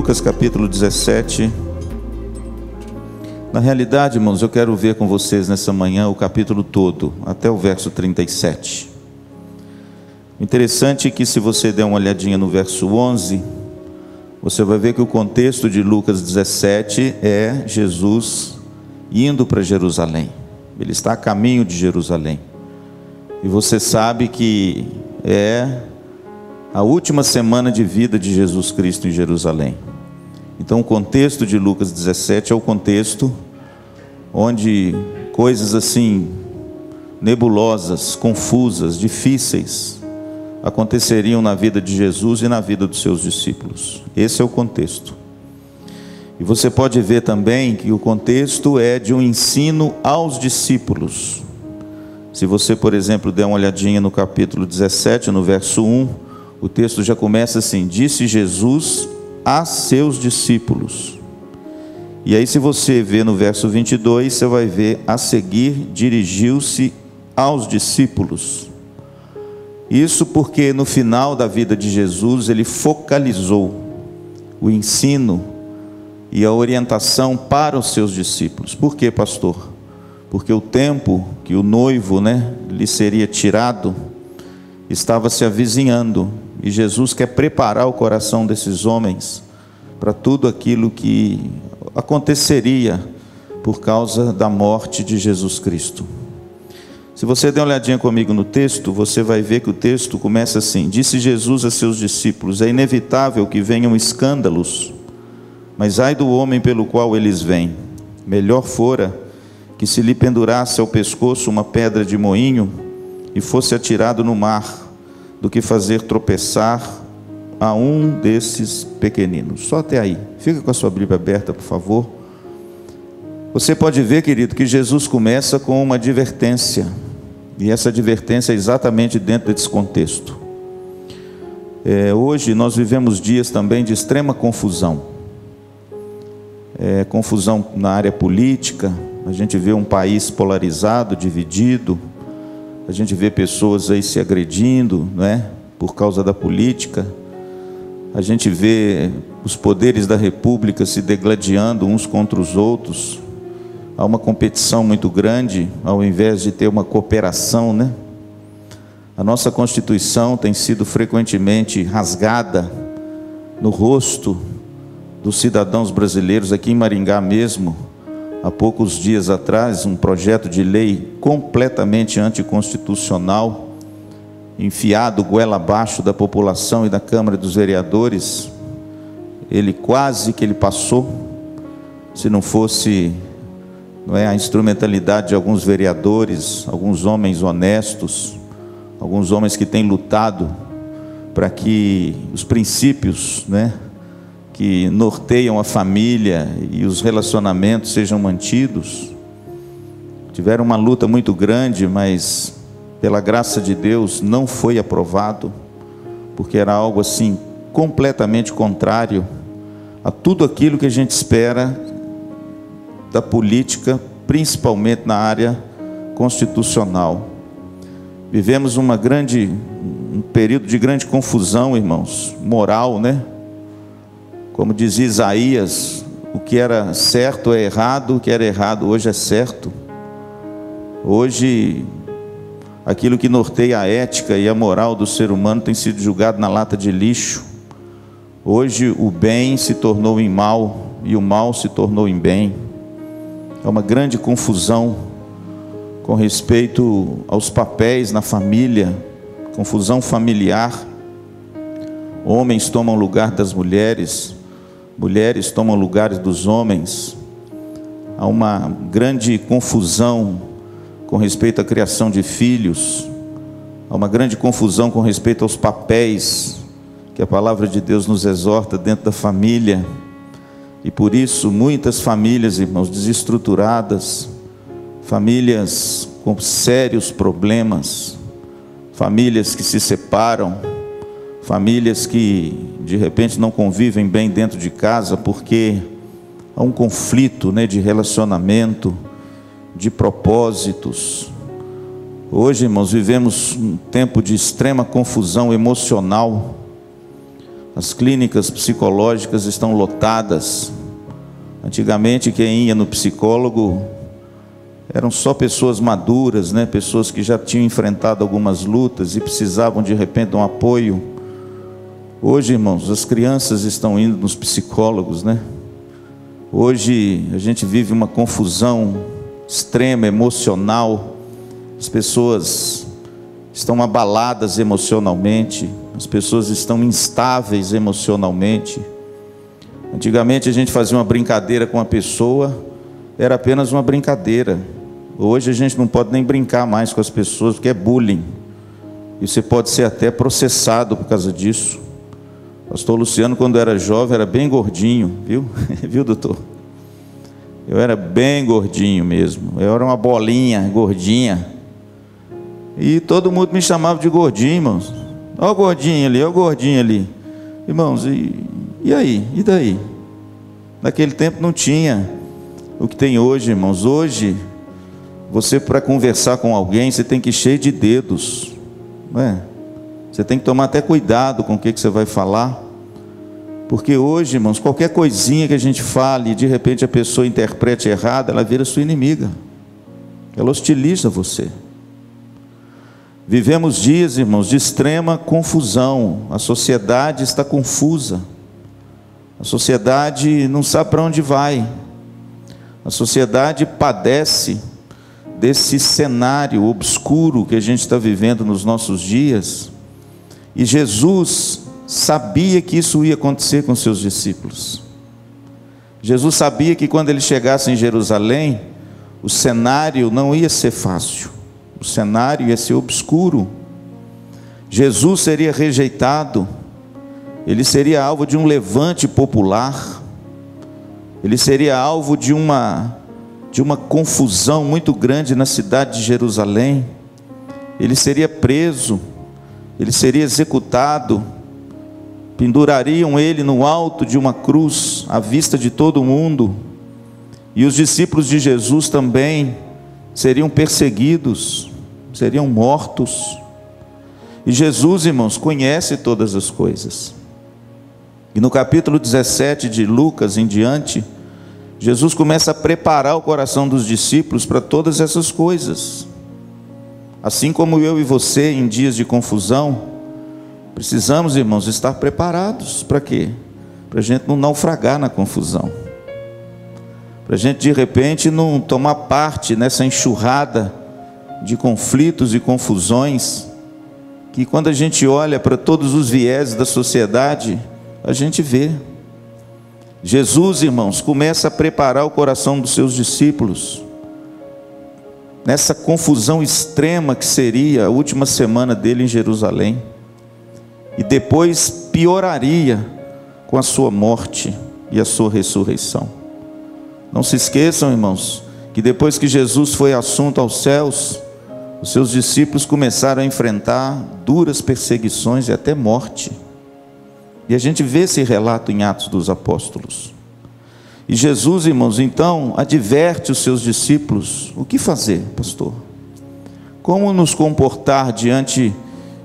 Lucas capítulo 17. Na realidade, irmãos, eu quero ver com vocês nessa manhã o capítulo todo, até o verso 37. Interessante que, se você der uma olhadinha no verso 11, você vai ver que o contexto de Lucas 17 é Jesus indo para Jerusalém. Ele está a caminho de Jerusalém. E você sabe que é a última semana de vida de Jesus Cristo em Jerusalém. Então o contexto de Lucas 17 é o contexto onde coisas assim nebulosas, confusas, difíceis aconteceriam na vida de Jesus e na vida dos seus discípulos. Esse é o contexto. E você pode ver também que o contexto é de um ensino aos discípulos. Se você, por exemplo, der uma olhadinha no capítulo 17, no verso 1, o texto já começa assim: disse Jesus a seus discípulos. E aí, se você ver no verso 22, você vai ver: a seguir dirigiu-se aos discípulos. Isso porque no final da vida de Jesus, ele focalizou o ensino e a orientação para os seus discípulos. Por quê, pastor? Porque o tempo que o noivo, lhe seria tirado, estava se avizinhando, e Jesus quer preparar o coração desses homens para tudo aquilo que aconteceria por causa da morte de Jesus Cristo. Se você der uma olhadinha comigo no texto, você vai ver que o texto começa assim: disse Jesus a seus discípulos: é inevitável que venham escândalos, mas ai do homem pelo qual eles vêm. Melhor fora que se lhe pendurasse ao pescoço uma pedra de moinho e fosse atirado no mar, do que fazer tropeçar a um desses pequeninos. Só até aí. Fica com a sua Bíblia aberta, por favor. Você pode ver, querido, que Jesus começa com uma advertência, e essa advertência é exatamente dentro desse contexto. Hoje nós vivemos dias também de extrema confusão. Confusão na área política. A gente vê um país polarizado, dividido. A gente vê pessoas aí se agredindo, por causa da política. A gente vê os poderes da república se degladiando uns contra os outros. Há uma competição muito grande, ao invés de ter uma cooperação, A nossa Constituição tem sido frequentemente rasgada no rosto dos cidadãos brasileiros. Aqui em Maringá mesmo, há poucos dias atrás, um projeto de lei completamente anticonstitucional, enfiado goela abaixo da população e da Câmara dos Vereadores. Ele passou, se não fosse a instrumentalidade de alguns vereadores, alguns homens honestos, alguns homens que têm lutado para que os princípios, que norteiam a família e os relacionamentos sejam mantidos. Tiveram uma luta muito grande, mas pela graça de Deus não foi aprovado, porque era algo assim completamente contrário a tudo aquilo que a gente espera da política, principalmente na área constitucional. Vivemos um período de grande confusão, irmãos, moral, Como dizia Isaías, o que era certo é errado, o que era errado hoje é certo. Hoje, aquilo que norteia a ética e a moral do ser humano tem sido julgado na lata de lixo. Hoje o bem se tornou em mal e o mal se tornou em bem. É uma grande confusão com respeito aos papéis na família, confusão familiar. Homens tomam lugar das mulheres, mulheres tomam lugares dos homens. Há uma grande confusão com respeito à criação de filhos. Há uma grande confusão com respeito aos papéis que a palavra de Deus nos exorta dentro da família. E por isso muitas famílias, irmãos, desestruturadas, famílias com sérios problemas, famílias que se separam, famílias que de repente não convivem bem dentro de casa, porque há um conflito de relacionamento, de propósitos. Hoje, irmãos, vivemos um tempo de extrema confusão emocional. As clínicas psicológicas estão lotadas. Antigamente quem ia no psicólogo eram só pessoas maduras, né? Pessoas que já tinham enfrentado algumas lutas e precisavam de repente de um apoio. Hoje, irmãos, as crianças estão indo nos psicólogos, né? Hoje a gente vive uma confusão extrema, emocional. As pessoas estão abaladas emocionalmente, as pessoas estão instáveis emocionalmente. Antigamente a gente fazia uma brincadeira com a pessoa, era apenas uma brincadeira. Hoje a gente não pode nem brincar mais com as pessoas, porque é bullying, e você pode ser até processado por causa disso. Pastor Luciano, quando era jovem, era bem gordinho, viu? Viu, doutor? Eu era bem gordinho mesmo, eu era uma bolinha gordinha, e todo mundo me chamava de gordinho, irmãos. Olha o gordinho ali, olha o gordinho ali. Irmãos, e aí? E daí? Naquele tempo não tinha o que tem hoje, irmãos. Hoje, você para conversar com alguém, você tem que ir cheio de dedos, não é? Você tem que tomar até cuidado com o que você vai falar, porque hoje, irmãos, qualquer coisinha que a gente fale e de repente a pessoa interprete errado, ela vira sua inimiga, ela hostiliza você. Vivemos dias, irmãos, de extrema confusão. A sociedade está confusa, a sociedade não sabe para onde vai, a sociedade padece desse cenário obscuro que a gente está vivendo nos nossos dias. E Jesus sabia que isso ia acontecer com seus discípulos. Jesus sabia que quando ele chegasse em Jerusalém, o cenário não ia ser fácil, o cenário ia ser obscuro. Jesus seria rejeitado, ele seria alvo de um levante popular, ele seria alvo de uma confusão muito grande na cidade de Jerusalém. Ele seria preso, ele seria executado, pendurariam ele no alto de uma cruz, à vista de todo mundo, e os discípulos de Jesus também seriam perseguidos, seriam mortos. E Jesus, irmãos, conhece todas as coisas. E no capítulo 17 de Lucas em diante, Jesus começa a preparar o coração dos discípulos para todas essas coisas. Assim como eu e você, em dias de confusão, precisamos, irmãos, estar preparados. Para quê? Para a gente não naufragar na confusão, para a gente de repente não tomar parte nessa enxurrada de conflitos e confusões, que quando a gente olha para todos os vieses da sociedade, a gente vê. Jesus, irmãos, começa a preparar o coração dos seus discípulos nessa confusão extrema que seria a última semana dele em Jerusalém, e depois pioraria com a sua morte e a sua ressurreição. Não se esqueçam, irmãos, que depois que Jesus foi assunto aos céus, os seus discípulos começaram a enfrentar duras perseguições e até morte. E a gente vê esse relato em Atos dos Apóstolos. E Jesus, irmãos, então adverte os seus discípulos: o que fazer, pastor? Como nos comportar diante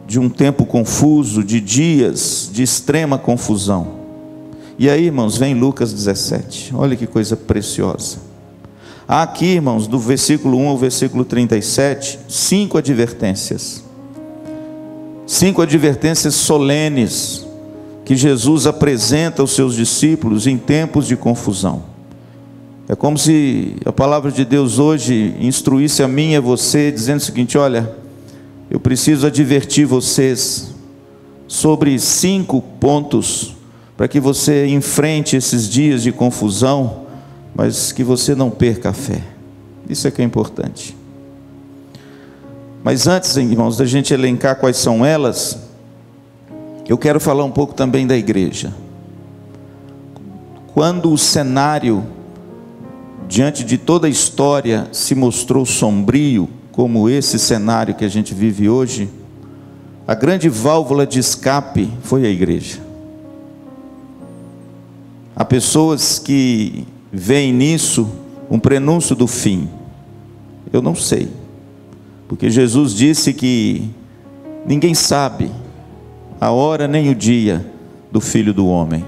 de um tempo confuso, de dias de extrema confusão? E aí, irmãos, vem Lucas 17, olha que coisa preciosa. Há aqui, irmãos, do versículo 1 ao versículo 37, 5 advertências. 5 advertências solenes que Jesus apresenta aos seus discípulos em tempos de confusão. É como se a palavra de Deus hoje instruísse a mim e a você, dizendo o seguinte: olha, eu preciso advertir vocês sobre 5 pontos, para que você enfrente esses dias de confusão, mas que você não perca a fé. Isso é que é importante. Mas antes, irmãos, da gente elencar quais são elas, eu quero falar um pouco também da igreja. Quando o cenário, diante de toda a história, se mostrou sombrio, como esse cenário que a gente vive hoje, a grande válvula de escape foi a igreja. Há pessoas que veem nisso um prenúncio do fim. Eu não sei, porque Jesus disse que ninguém sabe a hora nem o dia do Filho do Homem.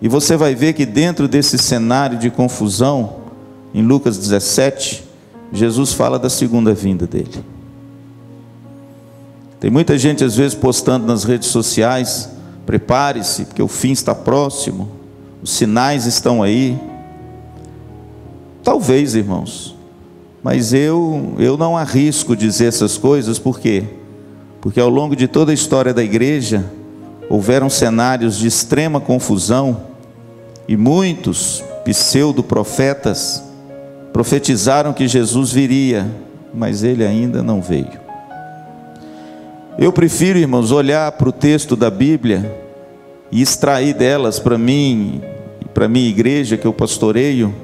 E você vai ver que dentro desse cenário de confusão, em Lucas 17, Jesus fala da segunda vinda dele. Tem muita gente às vezes postando nas redes sociais: prepare-se, porque o fim está próximo, os sinais estão aí. Talvez, irmãos, mas eu não arrisco dizer essas coisas. Por quê? Porque ao longo de toda a história da igreja, houveram cenários de extrema confusão, e muitos pseudo-profetas profetizaram que Jesus viria, mas ele ainda não veio. Eu prefiro, irmãos, olhar para o texto da Bíblia e extrair delas para mim e para a minha igreja que eu pastoreio,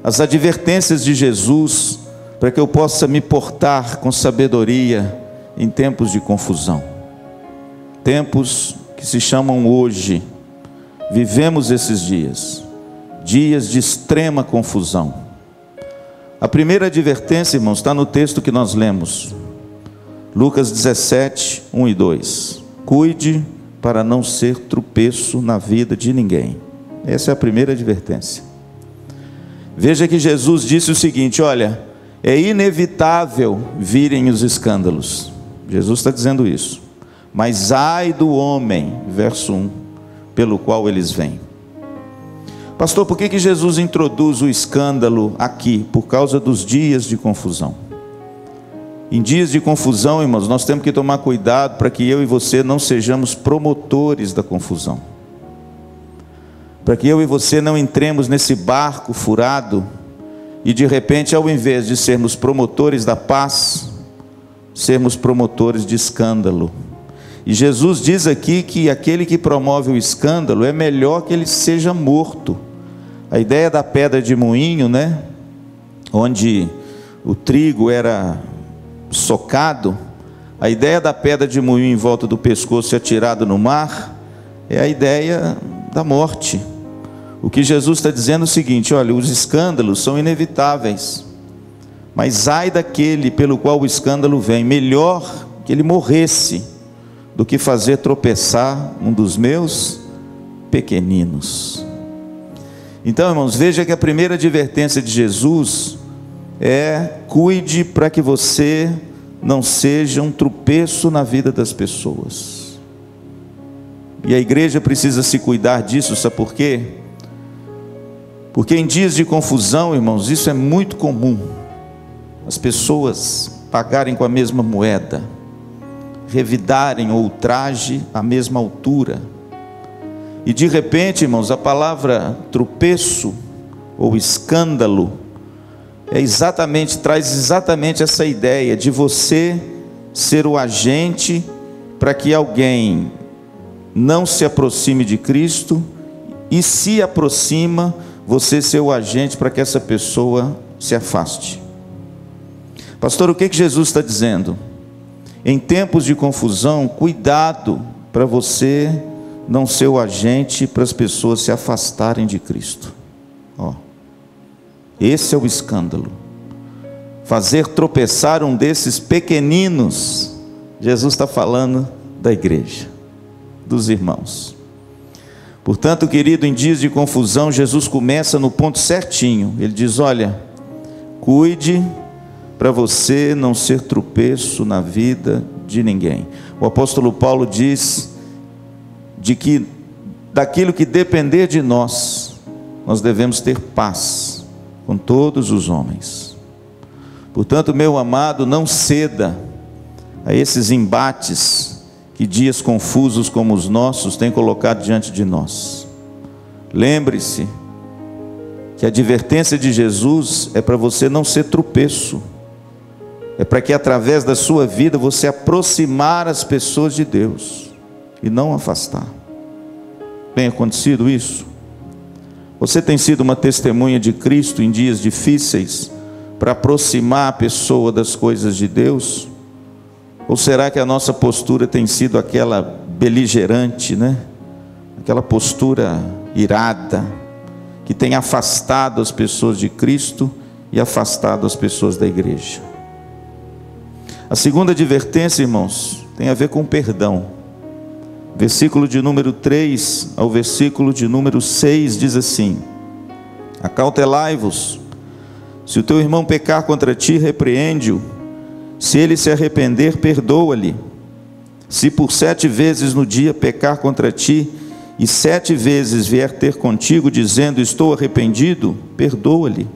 as advertências de Jesus, para que eu possa me portar com sabedoria em tempos de confusão. Tempos que se chamam hoje. Vivemos esses dias, dias de extrema confusão. A primeira advertência, irmãos, está no texto que nós lemos, Lucas 17, 1 e 2. Cuide para não ser tropeço na vida de ninguém. Essa é a primeira advertência. Veja que Jesus disse o seguinte: olha, é inevitável virem os escândalos. Jesus está dizendo isso. Mas ai do homem, verso 1, pelo qual eles vêm. Pastor, por que Jesus introduz o escândalo aqui? Por causa dos dias de confusão. Em dias de confusão, irmãos, nós temos que tomar cuidado para que eu e você não sejamos promotores da confusão. Para que eu e você não entremos nesse barco furado e de repente, ao invés de sermos promotores da paz, sermos promotores de escândalo. E Jesus diz aqui que aquele que promove o escândalo é melhor que ele seja morto. A ideia da pedra de moinho, né? Onde o trigo era socado, a ideia da pedra de moinho em volta do pescoço e atirado no mar, é a ideia da morte. O que Jesus está dizendo é o seguinte: olha, os escândalos são inevitáveis, mas ai daquele pelo qual o escândalo vem, melhor que ele morresse do que fazer tropeçar um dos meus pequeninos. Então, irmãos, veja que a primeira advertência de Jesus é: cuide para que você não seja um tropeço na vida das pessoas. E a igreja precisa se cuidar disso, sabe por quê? Porque em dias de confusão, irmãos, isso é muito comum. As pessoas pagarem com a mesma moeda, revidarem o ultraje à mesma altura. E de repente, irmãos, a palavra tropeço ou escândalo traz exatamente essa ideia de você ser o agente para que alguém não se aproxime de Cristo, e se aproxima, você ser o agente para que essa pessoa se afaste. Pastor, o que Jesus está dizendo? Em tempos de confusão, cuidado para você não ser o agente para as pessoas se afastarem de Cristo. Esse é o escândalo. Fazer tropeçar um desses pequeninos. Jesus está falando da igreja, dos irmãos. Portanto, querido, em dias de confusão, Jesus começa no ponto certinho. Ele diz: olha, cuide para você não ser tropeço na vida de ninguém. O apóstolo Paulo diz de que daquilo que depender de nós, nós devemos ter paz com todos os homens. Portanto, meu amado, não ceda a esses embates que dias confusos como os nossos têm colocado diante de nós. Lembre-se que a advertência de Jesus é para você não ser tropeço, é para que através da sua vida você aproximar as pessoas de Deus e não afastar. Tem acontecido isso? Você tem sido uma testemunha de Cristo em dias difíceis para aproximar a pessoa das coisas de Deus? Ou será que a nossa postura tem sido aquela beligerante, né? Aquela postura irada, que tem afastado as pessoas de Cristo e afastado as pessoas da igreja? A segunda advertência, irmãos, tem a ver com perdão. versículo de número 3 ao versículo de número 6 diz assim: acautelai-vos, se o teu irmão pecar contra ti, repreende-o, se ele se arrepender, perdoa-lhe. Se por 7 vezes no dia pecar contra ti, e 7 vezes vier ter contigo, dizendo, estou arrependido, perdoa-lhe.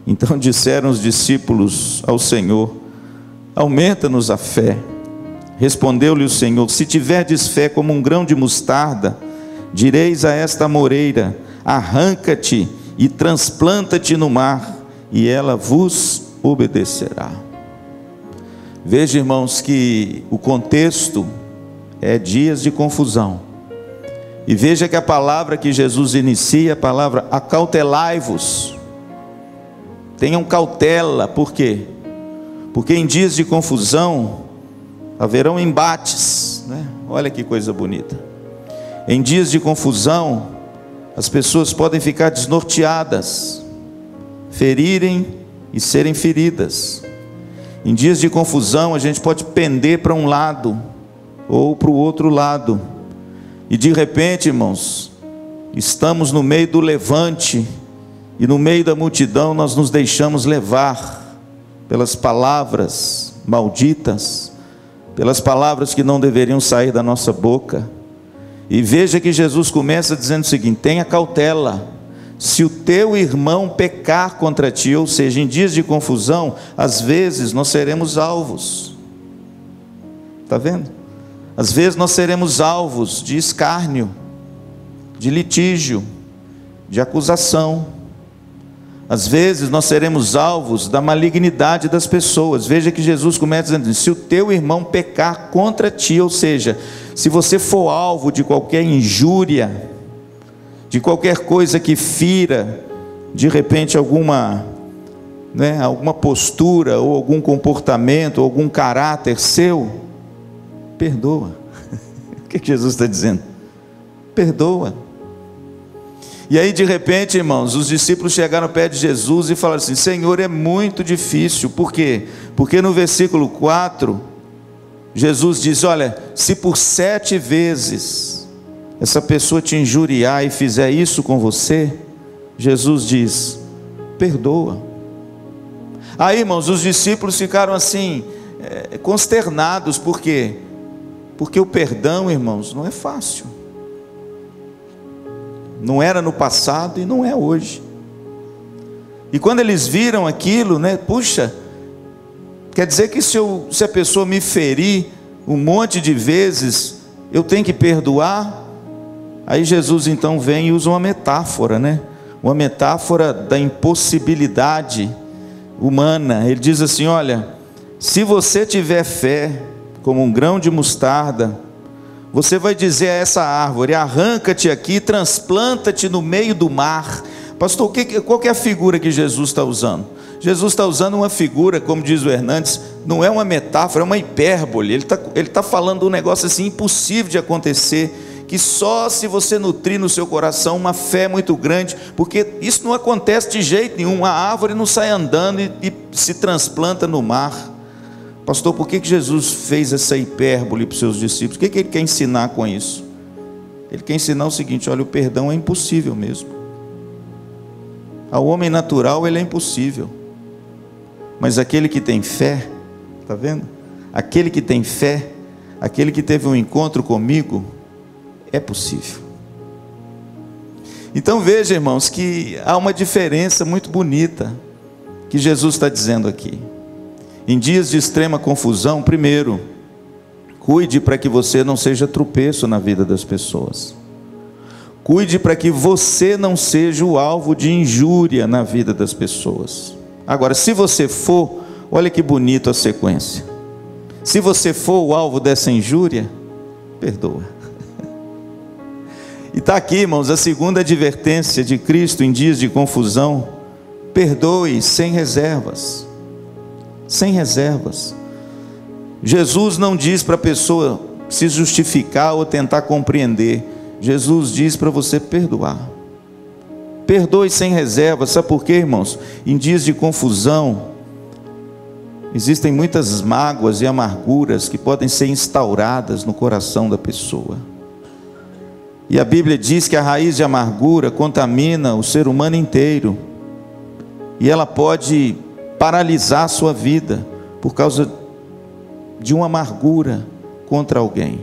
Então disseram os discípulos ao Senhor, aumenta-nos a fé. Respondeu-lhe o Senhor, se tiverdes fé como um grão de mostarda, direis a esta amoreira, arranca-te e transplanta-te no mar, e ela vos obedecerá. Veja, irmãos, que o contexto é dias de confusão. E veja que a palavra que Jesus inicia, a palavra acautelai-vos. Tenham cautela, por quê? Porque em dias de confusão haverão embates, né? Olha que coisa bonita. Em dias de confusão, as pessoas podem ficar desnorteadas, ferirem e serem feridas. Em dias de confusão, a gente pode pender para um lado ou para o outro lado. E de repente, irmãos, estamos no meio do levante e no meio da multidão nós nos deixamos levar pelas palavras malditas, pelas palavras que não deveriam sair da nossa boca. E veja que Jesus começa dizendo o seguinte: tenha cautela, se o teu irmão pecar contra ti, ou seja, em dias de confusão, às vezes nós seremos alvos. Está vendo? Às vezes nós seremos alvos de escárnio, de litígio, de acusação. Às vezes nós seremos alvos da malignidade das pessoas. Veja que Jesus começa dizendo, se o teu irmão pecar contra ti, ou seja, se você for alvo de qualquer injúria, de qualquer coisa que fira, de repente alguma postura, ou algum comportamento, ou algum caráter seu, perdoa. O que Jesus está dizendo? Perdoa. E aí de repente, irmãos, os discípulos chegaram ao pé de Jesus e falaram assim, Senhor, é muito difícil. Por quê? Porque no versículo 4, Jesus diz, olha, se por 7 vezes essa pessoa te injuriar e fizer isso com você, Jesus diz, perdoa. Aí, irmãos, os discípulos ficaram assim, consternados. Por quê? Porque o perdão, irmãos, não é fácil. Não era no passado e não é hoje. E quando eles viram aquilo, puxa, quer dizer que se a pessoa me ferir um monte de vezes, eu tenho que perdoar? Aí Jesus então vem e usa uma metáfora, uma metáfora da impossibilidade humana. Ele diz assim, olha, se você tiver fé como um grão de mostarda, você vai dizer a essa árvore, arranca-te aqui, transplanta-te no meio do mar. Pastor, qual que é a figura que Jesus está usando? Jesus está usando uma figura, como diz o Hernandes, não é uma metáfora, é uma hipérbole. Ele está falando um negócio assim impossível de acontecer, que só se você nutrir no seu coração uma fé muito grande, porque isso não acontece de jeito nenhum. A árvore não sai andando e se transplanta no mar. Pastor, por que Jesus fez essa hipérbole para os seus discípulos? O que ele quer ensinar com isso? Ele quer ensinar o seguinte, olha, o perdão é impossível mesmo. Ao homem natural ele é impossível. Mas aquele que tem fé, está vendo? Aquele que tem fé, aquele que teve um encontro comigo, é possível. Então veja, irmãos, que há uma diferença muito bonita que Jesus está dizendo aqui. Em dias de extrema confusão, primeiro, cuide para que você não seja tropeço na vida das pessoas. Cuide para que você não seja o alvo de injúria na vida das pessoas. Agora, se você for, olha que bonito a sequência. Se você for o alvo dessa injúria, perdoa. E está aqui, irmãos, a segunda advertência de Cristo em dias de confusão: perdoe sem reservas. Sem reservas. Jesus não diz para a pessoa se justificar ou tentar compreender. Jesus diz para você perdoar. Perdoe sem reservas. Sabe por quê, irmãos? Em dias de confusão, existem muitas mágoas e amarguras que podem ser instauradas no coração da pessoa. E a Bíblia diz que a raiz de amargura contamina o ser humano inteiro. E ela pode paralisar a sua vida por causa de uma amargura contra alguém.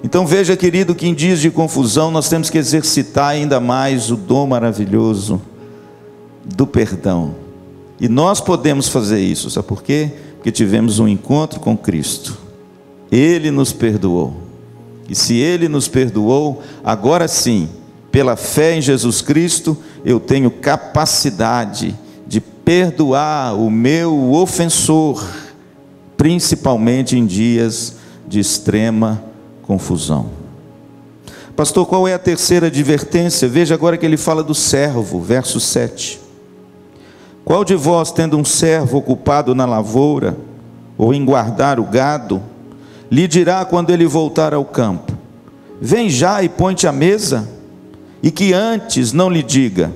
Então veja, querido, que em dias de confusão nós temos que exercitar ainda mais o dom maravilhoso do perdão. E nós podemos fazer isso, sabe por quê? Porque tivemos um encontro com Cristo. Ele nos perdoou. E se Ele nos perdoou, agora sim, pela fé em Jesus Cristo, eu tenho capacidade de perdoar o meu ofensor, principalmente em dias de extrema confusão. Pastor, qual é a terceira advertência? Veja agora que ele fala do servo, verso 7. Qual de vós, tendo um servo ocupado na lavoura, ou em guardar o gado, lhe dirá quando ele voltar ao campo: vem já e põe-te à mesa? E que antes não lhe diga: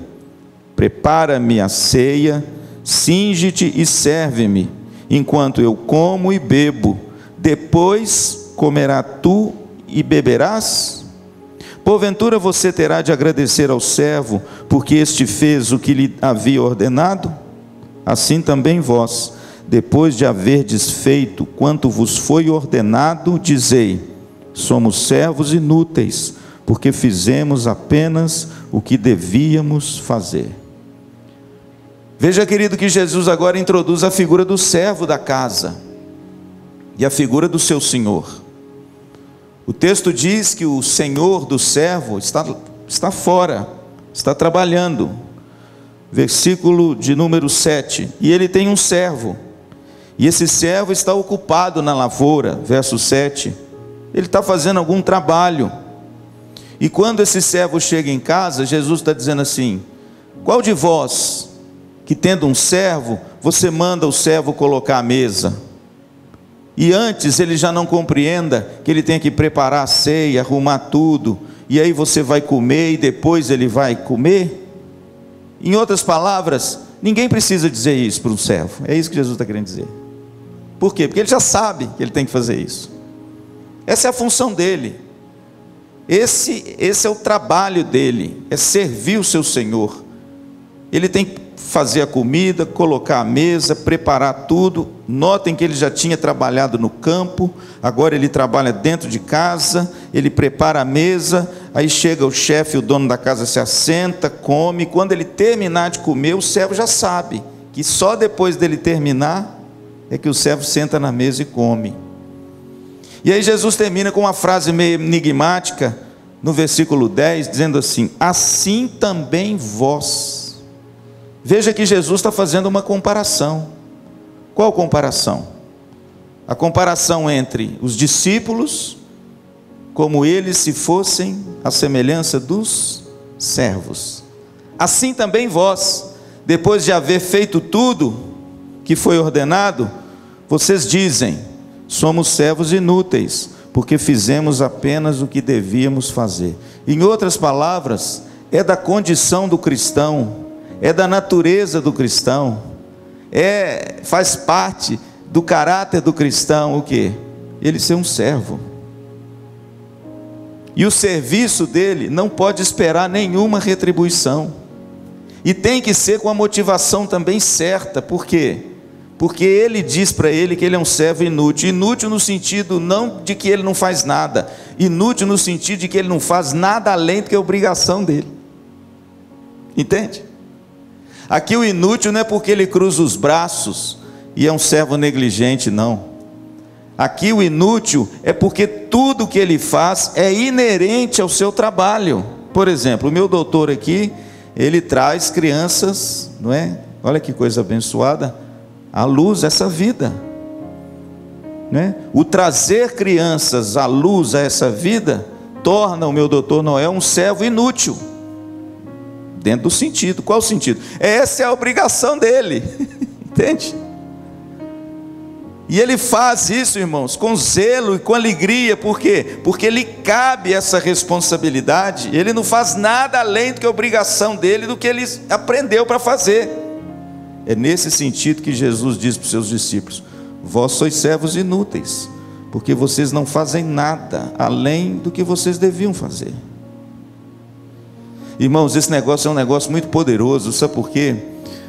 prepara-me a ceia, cinge-te e serve-me, enquanto eu como e bebo, depois comerá tu e beberás? Porventura você terá de agradecer ao servo, porque este fez o que lhe havia ordenado? Assim também vós, depois de haverdes feito quanto vos foi ordenado, dizei: somos servos inúteis, porque fizemos apenas o que devíamos fazer. Veja, querido, que Jesus agora introduz a figura do servo da casa e a figura do seu senhor. O texto diz que o senhor do servo está fora, está trabalhando. Versículo de número 7. E ele tem um servo, e esse servo está ocupado na lavoura. Verso 7. Ele está fazendo algum trabalho. E quando esse servo chega em casa, Jesus está dizendo assim: qual de vós, que tendo um servo, você manda o servo colocar a mesa? E antes ele já não compreenda que ele tem que preparar a ceia, arrumar tudo, e aí você vai comer e depois ele vai comer? Em outras palavras, ninguém precisa dizer isso para um servo. É isso que Jesus está querendo dizer. Por quê? Porque ele já sabe que ele tem que fazer isso. Essa é a função dele. Esse é o trabalho dele, é servir o seu Senhor. Ele tem que fazer a comida, colocar a mesa, preparar tudo. Notem que ele já tinha trabalhado no campo, agora ele trabalha dentro de casa, ele prepara a mesa, aí chega o chefe, o dono da casa se assenta, come. Quando ele terminar de comer, o servo já sabe que só depois dele terminar é que o servo senta na mesa e come. E aí Jesus termina com uma frase meio enigmática, no versículo 10, dizendo assim: assim também vós. Veja que Jesus está fazendo uma comparação. Qual comparação? A comparação entre os discípulos, como eles se fossem a semelhança dos servos. Assim também vós, depois de haver feito tudo que foi ordenado, vocês dizem: somos servos inúteis, porque fizemos apenas o que devíamos fazer. Em outras palavras, é da condição do cristão, é da natureza do cristão, faz parte do caráter do cristão o quê? Ele ser um servo. E o serviço dele não pode esperar nenhuma retribuição. E tem que ser com a motivação também certa. Por quê? Porque ele diz para ele que ele é um servo inútil. Inútil no sentido não de que ele não faz nada, inútil no sentido de que ele não faz nada além do que a obrigação dele. Entende? Aqui o inútil não é porque ele cruza os braços e é um servo negligente, não. Aqui o inútil é porque tudo que ele faz é inerente ao seu trabalho. Por exemplo, o meu doutor aqui, ele traz crianças, não é? Olha que coisa abençoada, à luz essa vida, não é? O trazer crianças à luz a essa vida torna o meu doutor Noel um servo inútil. Dentro do sentido. Qual o sentido? Essa é a obrigação dele. Entende? E ele faz isso, irmãos, com zelo e com alegria. Por quê? Porque lhe cabe essa responsabilidade. Ele não faz nada além do que a obrigação dele, do que ele aprendeu para fazer. É nesse sentido que Jesus diz para os seus discípulos: vós sois servos inúteis, porque vocês não fazem nada além do que vocês deviam fazer. Irmãos, esse negócio é um negócio muito poderoso, sabe por quê?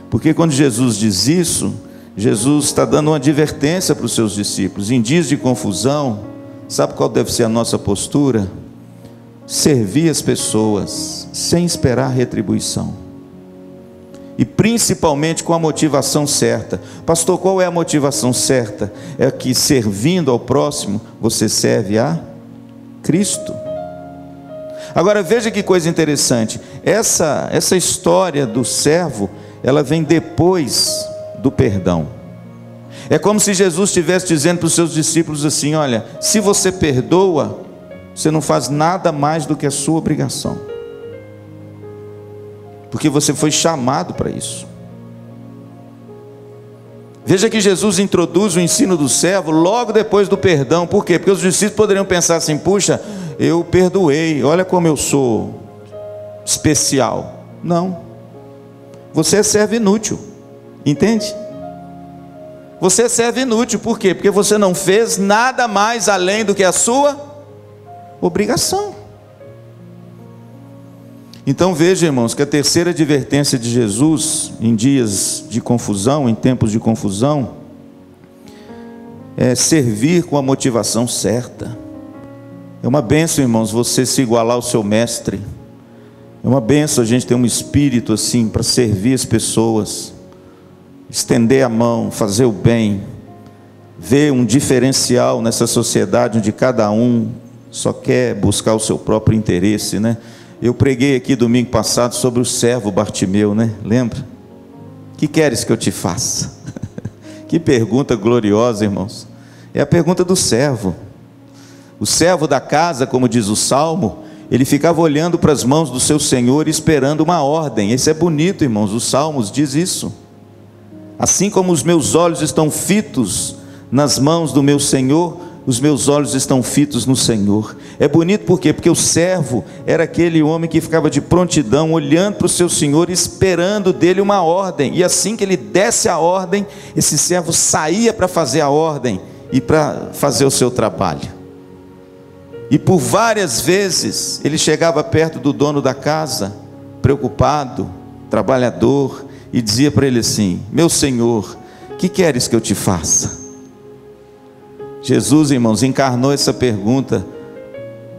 Porque quando Jesus diz isso, Jesus está dando uma advertência para os seus discípulos. Em dias de confusão, sabe qual deve ser a nossa postura? Servir as pessoas sem esperar retribuição, e principalmente com a motivação certa. Pastor, qual é a motivação certa? É que servindo ao próximo, você serve a Cristo. Agora veja que coisa interessante, essa história do servo, ela vem depois do perdão. É como se Jesus estivesse dizendo para os seus discípulos assim: olha, se você perdoa, você não faz nada mais do que a sua obrigação, porque você foi chamado para isso. Veja que Jesus introduz o ensino do servo logo depois do perdão. Por quê? Porque os discípulos poderiam pensar assim: puxa, eu perdoei, olha como eu sou especial. Não, você é servo inútil, entende? Você é servo inútil, por quê? Porque você não fez nada mais além do que a sua obrigação. Então veja, irmãos, que a terceira advertência de Jesus em dias de confusão, em tempos de confusão, é servir com a motivação certa. É uma bênção, irmãos, você se igualar ao seu mestre. É uma bênção a gente ter um espírito assim para servir as pessoas, estender a mão, fazer o bem, ver um diferencial nessa sociedade onde cada um só quer buscar o seu próprio interesse, né? Eu preguei aqui domingo passado sobre o servo Bartimeu, né? Lembra? Que queres que eu te faça? Que pergunta gloriosa, irmãos. É a pergunta do servo. O servo da casa, como diz o Salmo, ele ficava olhando para as mãos do seu Senhor e esperando uma ordem. Isso é bonito, irmãos, os Salmos diz isso. Assim como os meus olhos estão fitos nas mãos do meu Senhor, os meus olhos estão fitos no Senhor. É bonito por quê? Porque o servo era aquele homem que ficava de prontidão, olhando para o seu Senhor, esperando dele uma ordem. E assim que ele desse a ordem, esse servo saía para fazer a ordem e para fazer o seu trabalho. E por várias vezes ele chegava perto do dono da casa, preocupado, trabalhador, e dizia para ele assim: meu Senhor, que queres que eu te faça? Jesus, irmãos, encarnou essa pergunta,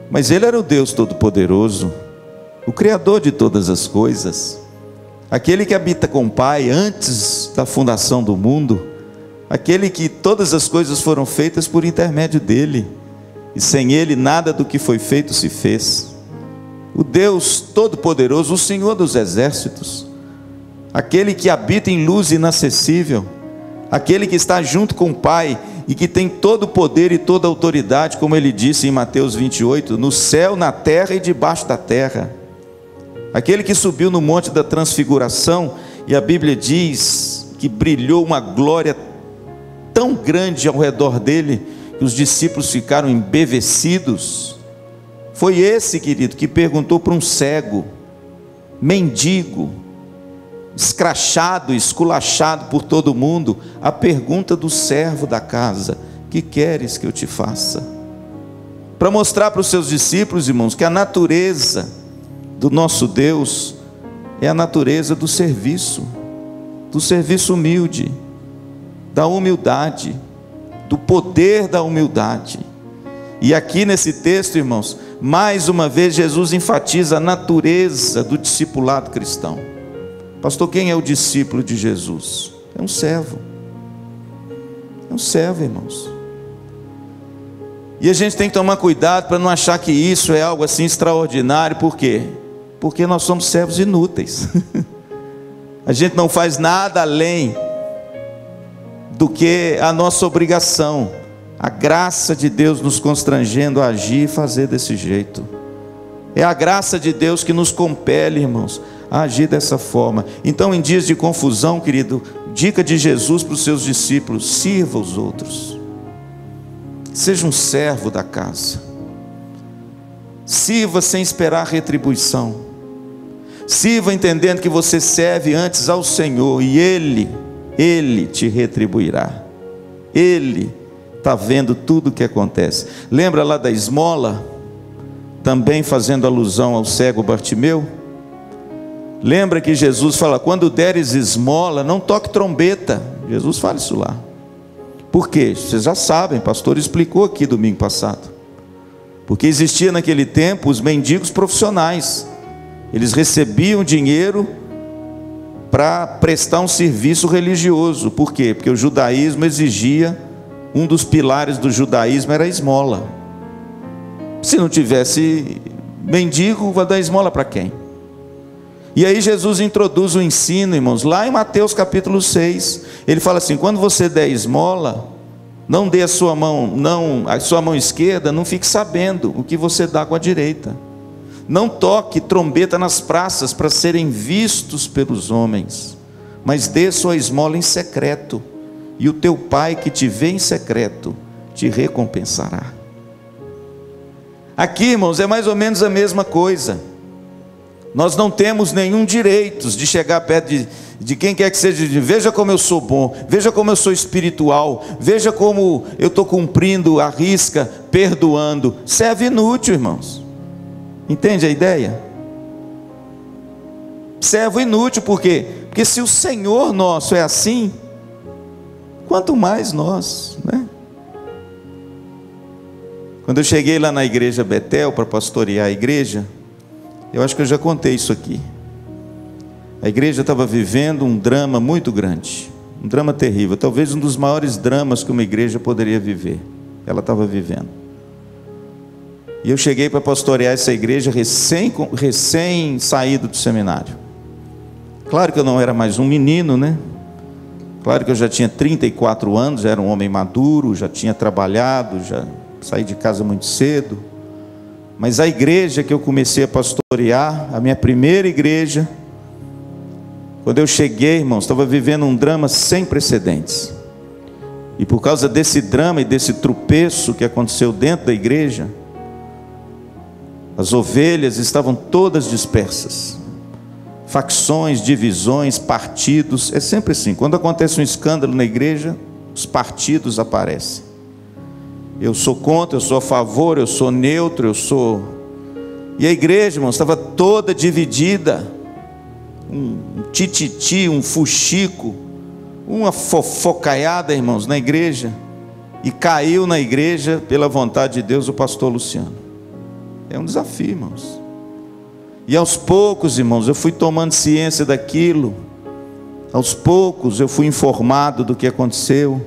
mas ele era o Deus Todo-Poderoso, o Criador de todas as coisas, aquele que habita com o Pai antes da fundação do mundo, aquele que todas as coisas foram feitas por intermédio dele, e sem ele nada do que foi feito se fez. O Deus Todo-Poderoso, o Senhor dos exércitos, aquele que habita em luz inacessível, aquele que está junto com o Pai e que tem todo o poder e toda a autoridade, como ele disse em Mateus 28, no céu, na terra e debaixo da terra. Aquele que subiu no monte da transfiguração, e a Bíblia diz que brilhou uma glória tão grande ao redor dele, que os discípulos ficaram embevecidos. Foi esse, querido, que perguntou para um cego, mendigo, escrachado, esculachado por todo mundo, a pergunta do servo da casa: que queres que eu te faça? Para mostrar para os seus discípulos, irmãos, que a natureza do nosso Deus é a natureza do serviço humilde, da humildade, do poder da humildade. E aqui nesse texto, irmãos, mais uma vez Jesus enfatiza a natureza do discipulado cristão. Pastor, quem é o discípulo de Jesus? É um servo. É um servo, irmãos. E a gente tem que tomar cuidado para não achar que isso é algo assim extraordinário. Por quê? Porque nós somos servos inúteis. A gente não faz nada além do que a nossa obrigação. A graça de Deus nos constrangendo a agir e fazer desse jeito. É a graça de Deus que nos compele, irmãos, a agir dessa forma. Então, em dias de confusão, querido, dica de Jesus para os seus discípulos: sirva os outros. Seja um servo da casa. Sirva sem esperar retribuição. Sirva entendendo que você serve antes ao Senhor, e Ele te retribuirá. Ele está está vendo tudo o que acontece. Lembra lá da esmola? Também fazendo alusão ao cego Bartimeu. Lembra que Jesus fala, quando deres esmola, não toque trombeta. Jesus fala isso lá. Por quê? Vocês já sabem, o pastor explicou aqui domingo passado. Porque existia naquele tempo os mendigos profissionais. Eles recebiam dinheiro para prestar um serviço religioso. Por quê? Porque o judaísmo exigia, um dos pilares do judaísmo era a esmola. Se não tivesse mendigo, vai dar esmola para quem? E aí Jesus introduz o ensino, irmãos, lá em Mateus capítulo 6, ele fala assim, quando você der esmola, não dê a sua mão esquerda, não fique sabendo o que você dá com a direita. Não toque trombeta nas praças para serem vistos pelos homens, mas dê sua esmola em secreto, e o teu pai que te vê em secreto, te recompensará. Aqui, irmãos, é mais ou menos a mesma coisa. Nós não temos nenhum direito de chegar perto de quem quer que seja, veja como eu sou bom, veja como eu sou espiritual, veja como eu estou cumprindo a risca, perdoando. Servo inútil, irmãos. Entende a ideia? Servo inútil, por quê? Porque se o Senhor nosso é assim, quanto mais nós, né? Quando eu cheguei lá na igreja Betel para pastorear a igreja, eu acho que eu já contei isso aqui. A igreja estava vivendo um drama muito grande, um drama terrível, talvez um dos maiores dramas que uma igreja poderia viver. Ela estava vivendo. E eu cheguei para pastorear essa igreja recém saído do seminário. Claro que eu não era mais um menino, né? Claro que eu já tinha 34 anos, já era um homem maduro, já tinha trabalhado, já saí de casa muito cedo. Mas a igreja que eu comecei a pastorear, a minha primeira igreja, quando eu cheguei, irmãos, estava vivendo um drama sem precedentes. E por causa desse drama e desse tropeço que aconteceu dentro da igreja, as ovelhas estavam todas dispersas. Facções, divisões, partidos, é sempre assim. Quando acontece um escândalo na igreja, os partidos aparecem. Eu sou contra, eu sou a favor, eu sou neutro, eu sou... E a igreja, irmãos, estava toda dividida. Um tititi, um fuxico, uma fofocaiada, irmãos, na igreja. E caiu na igreja, pela vontade de Deus, o pastor Luciano. É um desafio, irmãos. E aos poucos, irmãos, eu fui tomando ciência daquilo. Aos poucos eu fui informado do que aconteceu.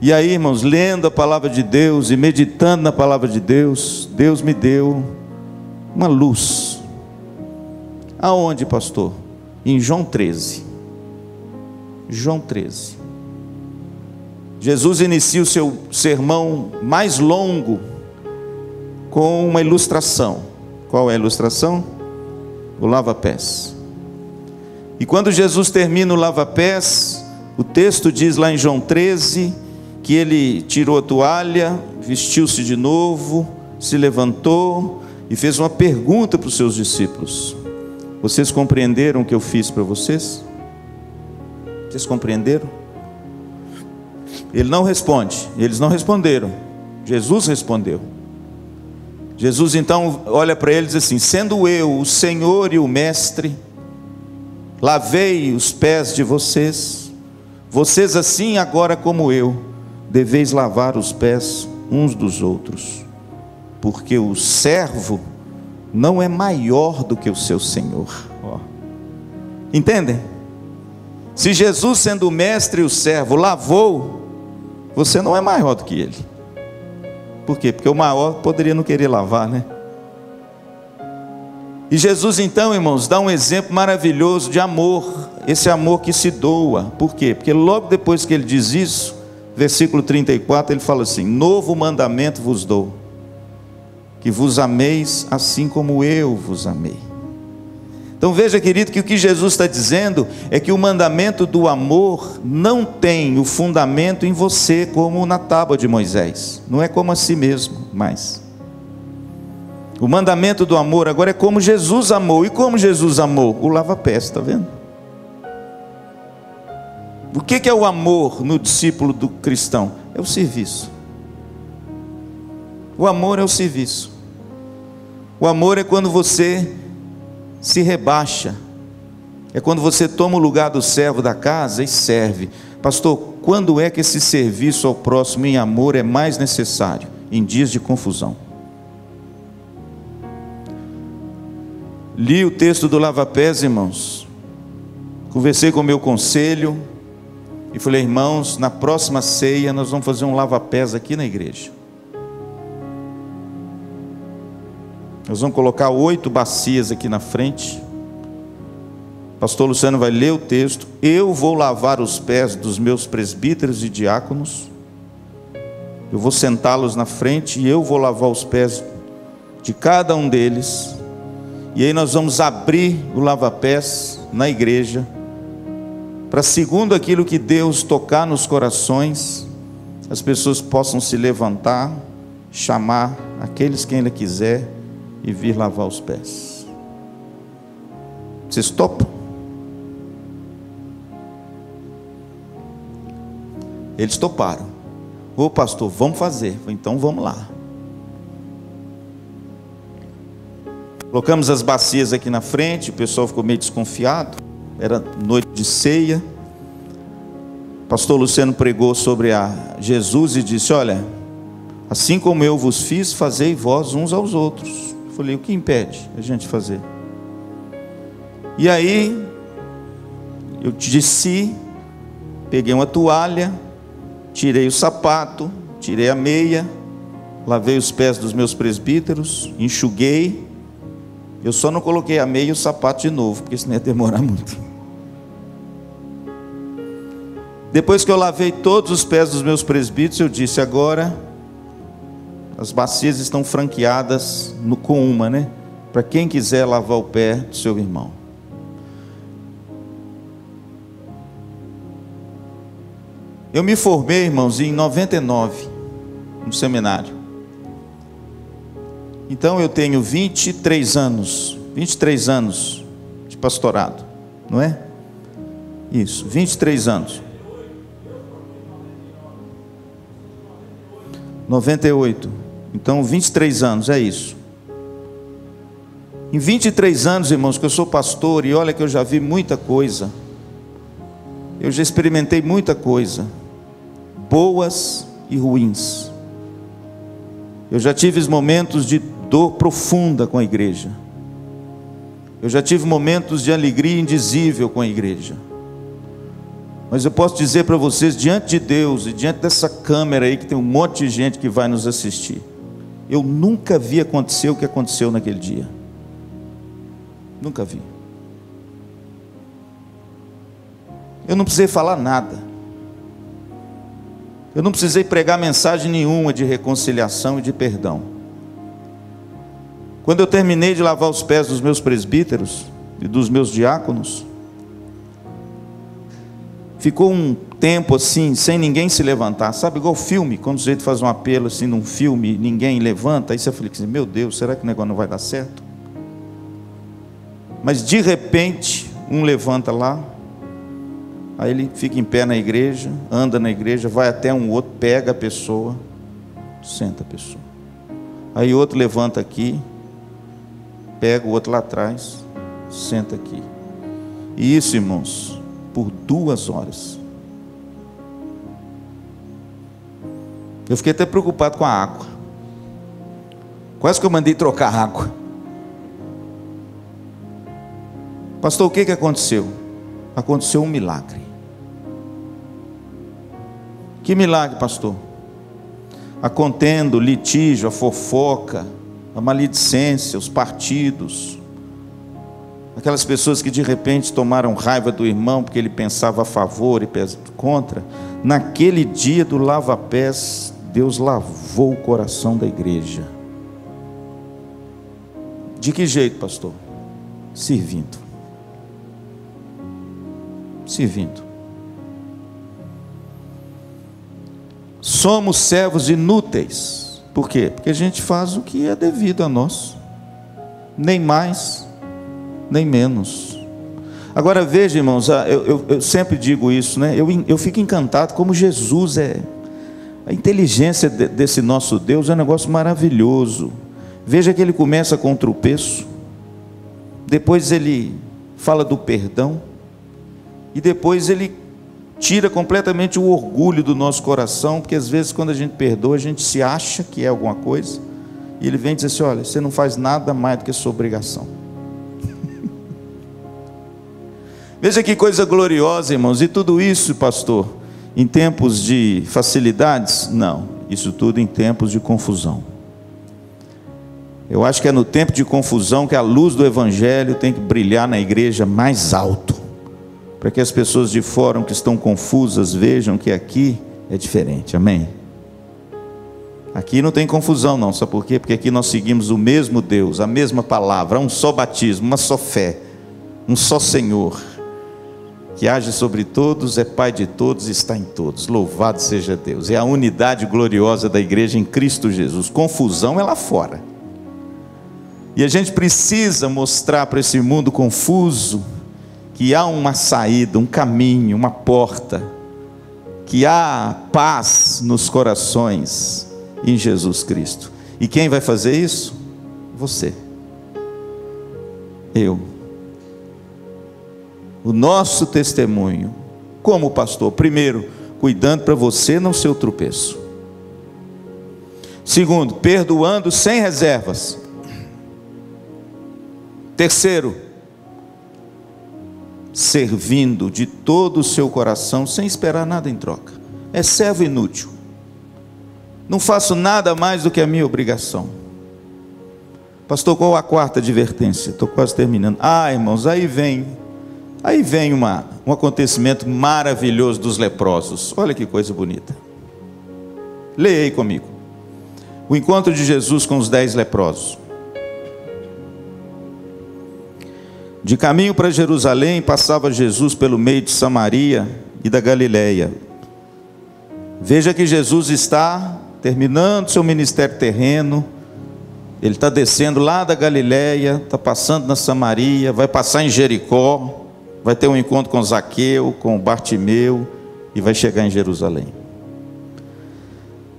E aí, irmãos, lendo a palavra de Deus e meditando na palavra de Deus, Deus me deu uma luz. Aonde, pastor? Em João 13. João 13. Jesus inicia o seu sermão mais longo com uma ilustração. Qual é a ilustração? O lava-pés. E quando Jesus termina o lava-pés, o texto diz lá em João 13, que ele tirou a toalha, vestiu-se de novo, se levantou e fez uma pergunta para os seus discípulos. Vocês compreenderam o que eu fiz para vocês? Vocês compreenderam? Ele não responde, eles não responderam. Jesus respondeu. Jesus então olha para eles assim: sendo eu o Senhor e o Mestre, lavei os pés de vocês, vocês assim agora como eu, deveis lavar os pés uns dos outros, porque o servo não é maior do que o seu Senhor. Entendem? Se Jesus, sendo o mestre e o servo, lavou, você não é maior do que ele. Por quê? Porque o maior poderia não querer lavar, né? E Jesus então, irmãos, dá um exemplo maravilhoso de amor, esse amor que se doa. Por quê? Porque logo depois que ele diz isso, versículo 34, ele fala assim: novo mandamento vos dou, que vos ameis assim como eu vos amei. Então veja, querido, que o que Jesus está dizendo é que o mandamento do amor não tem o fundamento em você como na tábua de Moisés, não é como a si mesmo, mas o mandamento do amor agora é como Jesus amou. E como Jesus amou? O lava-pés, está vendo? O que é o amor no discípulo do cristão? É o serviço. O amor é o serviço. O amor é quando você se rebaixa. É quando você toma o lugar do servo da casa e serve. Pastor, quando é que esse serviço ao próximo em amor é mais necessário? Em dias de confusão. Li o texto do lava-pés, irmãos. Conversei com o meu conselho e falei: irmãos, na próxima ceia nós vamos fazer um lava-pés aqui na igreja. Nós vamos colocar 8 bacias aqui na frente. Pastor Luciano vai ler o texto. Eu vou lavar os pés dos meus presbíteros e diáconos. Eu vou sentá-los na frente e eu vou lavar os pés de cada um deles. E aí nós vamos abrir o lava-pés na igreja, para segundo aquilo que Deus tocar nos corações, as pessoas possam se levantar, chamar aqueles quem Ele quiser e vir lavar os pés. Vocês topam? Eles toparam. Ô pastor, vamos fazer. Então vamos lá. Colocamos as bacias aqui na frente. O pessoal ficou meio desconfiado. Era noite de ceia. Pastor Luciano pregou sobre Jesus e disse: olha, assim como eu vos fiz, fazei vós uns aos outros. Eu falei: o que impede a gente fazer? E aí eu desci, peguei uma toalha, tirei o sapato, tirei a meia, lavei os pés dos meus presbíteros, enxuguei. Eu só não coloquei a meia e o sapato de novo, porque senão ia demorar muito. Depois que eu lavei todos os pés dos meus presbíteros, eu disse: agora as bacias estão franqueadas com uma, né? Para quem quiser lavar o pé do seu irmão. Eu me formei, irmãos, em 99, no seminário. Então eu tenho 23 anos de pastorado, não é? Isso, 23 anos. 98. Então 23 anos, é isso. Em 23 anos, irmãos, que eu sou pastor, e olha que eu já vi muita coisa. Eu já experimentei muita coisa, boas e ruins. Eu já tive momentos de dor profunda com a igreja. Eu já tive momentos de alegria indizível com a igreja. Mas eu posso dizer para vocês, diante de Deus e diante dessa câmera aí, que tem um monte de gente que vai nos assistir, eu nunca vi acontecer o que aconteceu naquele dia. Nunca vi. Eu não precisei falar nada. Eu não precisei pregar mensagem nenhuma de reconciliação e de perdão. Quando eu terminei de lavar os pés dos meus presbíteros e dos meus diáconos, ficou um tempo assim, sem ninguém se levantar. Sabe, igual filme, quando o sujeito faz um apelo assim num filme, ninguém levanta. Aí você fica assim: meu Deus, será que o negócio não vai dar certo? Mas de repente, um levanta lá. Aí ele fica em pé na igreja, anda na igreja, vai até um outro, pega a pessoa, senta a pessoa. Aí outro levanta aqui, pega o outro lá atrás, senta aqui. E isso, irmãos, por 2 horas. Eu fiquei até preocupado com a água. Quase que eu mandei trocar a água. Pastor, o que aconteceu? Aconteceu um milagre. Que milagre, pastor? A contenda, o litígio, a fofoca, a maledicência, os partidos, aquelas pessoas que de repente tomaram raiva do irmão porque ele pensava a favor e contra. Naquele dia do lava-pés, Deus lavou o coração da igreja. De que jeito, pastor? Servindo. Somos servos inúteis. Por quê? Porque a gente faz o que é devido a nós, nem mais, nem menos. Agora veja, irmãos, eu sempre digo isso, né? Eu fico encantado como Jesus A inteligência desse nosso Deus é um negócio maravilhoso. Veja que ele começa com um tropeço, depois ele fala do perdão, e depois ele tira completamente o orgulho do nosso coração, porque às vezes quando a gente perdoa, a gente se acha que é alguma coisa, e ele vem dizer assim: olha, você não faz nada mais do que a sua obrigação. Veja que coisa gloriosa, irmãos. E tudo isso, pastor, em tempos de facilidades? Não, isso tudo em tempos de confusão. Eu acho que é no tempo de confusão que a luz do Evangelho tem que brilhar na igreja mais alto, para que as pessoas de fora que estão confusas vejam que aqui é diferente. Amém? Aqui não tem confusão não, sabe por quê? Porque aqui nós seguimos o mesmo Deus, a mesma palavra, um só batismo, uma só fé, um só Senhor, que age sobre todos, é Pai de todos e está em todos. Louvado seja Deus. É a unidade gloriosa da igreja em Cristo Jesus. Confusão é lá fora, e a gente precisa mostrar para esse mundo confuso que há uma saída, um caminho, uma porta, que há paz nos corações em Jesus Cristo. E quem vai fazer isso? Você, eu. O nosso testemunho como pastor, primeiro, cuidando para você não ser o tropeço. Segundo, perdoando sem reservas. Terceiro, servindo de todo o seu coração, sem esperar nada em troca. É servo inútil. Não faço nada mais do que a minha obrigação. Pastor, qual a quarta advertência? Estou quase terminando. Irmãos, aí vem um acontecimento maravilhoso dos leprosos. Olha que coisa bonita. Leia aí comigo. O encontro de Jesus com os 10 leprosos. De caminho para Jerusalém, passava Jesus pelo meio de Samaria e da Galileia. Veja que Jesus está terminando seu ministério terreno. Ele está descendo lá da Galileia, está passando na Samaria, vai passar em Jericó, vai ter um encontro com Zaqueu, com Bartimeu, e vai chegar em Jerusalém.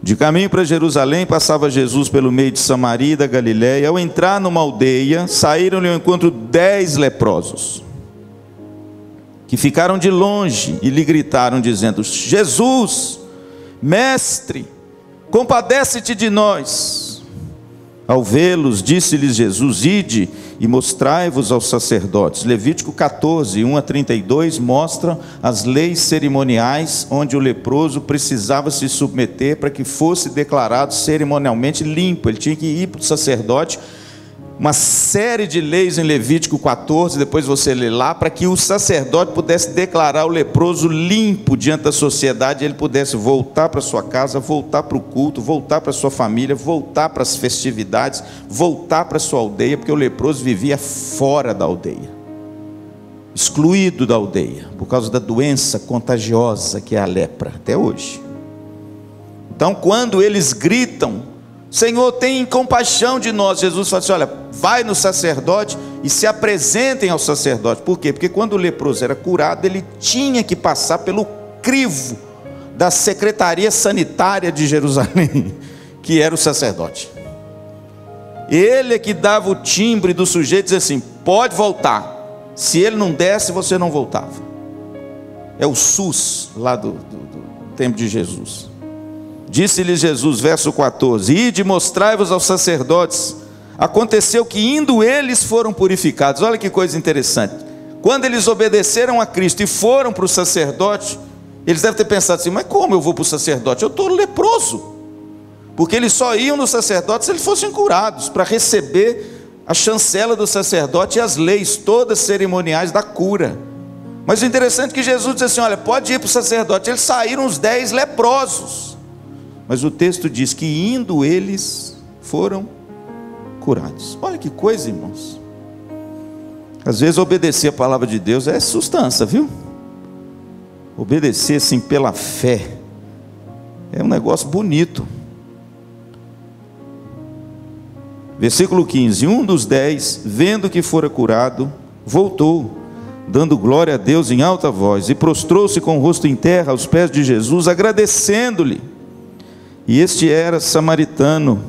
De caminho para Jerusalém, passava Jesus pelo meio de Samaria e da Galileia. Ao entrar numa aldeia, saíram-lhe ao encontro 10 leprosos, que ficaram de longe e lhe gritaram, dizendo: Jesus, mestre, compadece-te de nós. Ao vê-los, disse-lhes Jesus: ide e mostrai-vos aos sacerdotes. Levítico 14, 1-32 mostra as leis cerimoniais, onde o leproso precisava se submeter para que fosse declarado cerimonialmente limpo. Ele tinha que ir para o sacerdote. Uma série de leis em Levítico 14, depois você lê lá, para que o sacerdote pudesse declarar o leproso limpo diante da sociedade, ele pudesse voltar para sua casa, voltar para o culto, voltar para sua família, voltar para as festividades, voltar para sua aldeia, porque o leproso vivia fora da aldeia, excluído da aldeia, por causa da doença contagiosa que é a lepra, até hoje. Então, quando eles gritam: Senhor, tem compaixão de nós, Jesus fala assim: olha, vai no sacerdote e se apresentem ao sacerdote. Por quê? Porque quando o leproso era curado, ele tinha que passar pelo crivo da secretaria sanitária de Jerusalém, que era o sacerdote. Ele é que dava o timbre do sujeito, dizia assim: pode voltar. Se ele não desse, você não voltava. É o SUS lá do tempo de Jesus. Disse-lhes Jesus, verso 14: ide, mostrai-vos aos sacerdotes. Aconteceu que indo eles foram purificados. Olha que coisa interessante. Quando eles obedeceram a Cristo e foram para o sacerdote, eles devem ter pensado assim: mas como eu vou para o sacerdote? Eu estou leproso. Porque eles só iam no sacerdote se eles fossem curados, para receber a chancela do sacerdote e as leis todas cerimoniais da cura. Mas o interessante é que Jesus disse assim: olha, pode ir para o sacerdote. Eles saíram os 10 leprosos. Mas o texto diz que indo eles foram curados. Olha que coisa, irmãos. Às vezes obedecer a palavra de Deus é substância, viu? Obedecer assim pela fé é um negócio bonito. Versículo 15: um dos 10, vendo que fora curado, voltou, dando glória a Deus em alta voz, e prostrou-se com o rosto em terra aos pés de Jesus, agradecendo-lhe. e este era samaritano.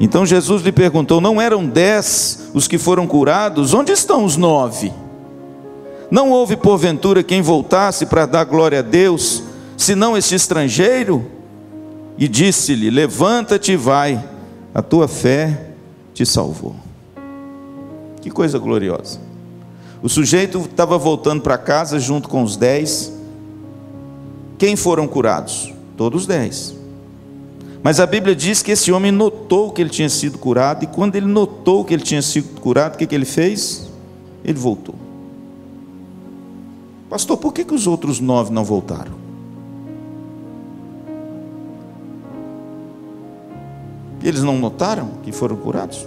Então Jesus lhe perguntou: não eram 10 os que foram curados? Onde estão os 9? Não houve porventura quem voltasse para dar glória a Deus, senão este estrangeiro? E disse-lhe: levanta-te e vai, a tua fé te salvou. Que coisa gloriosa. O sujeito estava voltando para casa junto com os 10. Quem foram curados? Todos os 10. Mas a Bíblia diz que esse homem notou que ele tinha sido curado, e quando ele notou que ele tinha sido curado, o que ele fez? Ele voltou. Pastor, por que os outros 9 não voltaram? Eles não notaram que foram curados?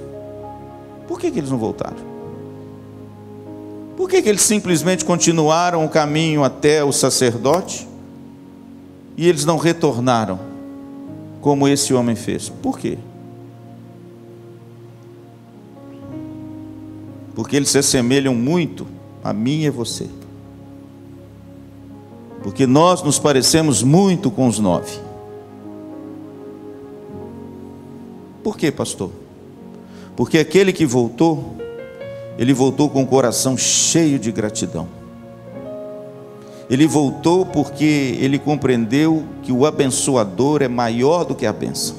Por que eles não voltaram? Por que eles simplesmente continuaram o caminho até o sacerdote e eles não retornaram como esse homem fez? Por quê? Porque eles se assemelham muito a mim e a você. Porque nós nos parecemos muito com os 9. Por quê, pastor? Porque aquele que voltou, ele voltou com o coração cheio de gratidão. Ele voltou porque ele compreendeu que o abençoador é maior do que a bênção.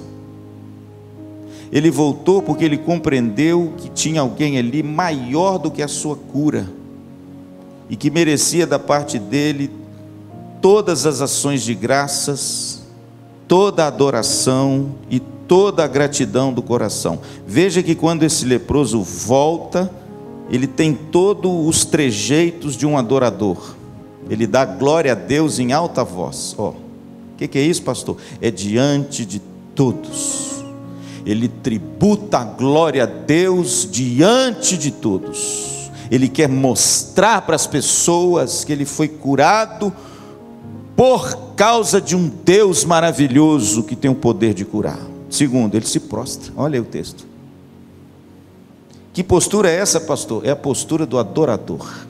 Ele voltou porque ele compreendeu que tinha alguém ali maior do que a sua cura, e que merecia da parte dele todas as ações de graças, toda a adoração e toda a gratidão do coração. Veja que quando esse leproso volta, ele tem todos os trejeitos de um adorador. Ele dá glória a Deus em alta voz. O que é isso, pastor? É diante de todos. Ele tributa a glória a Deus diante de todos. Ele quer mostrar para as pessoas que ele foi curado por causa de um Deus maravilhoso que tem o poder de curar. Segundo, ele se prostra. Olha aí o texto. Que postura é essa, pastor? É a postura do adorador.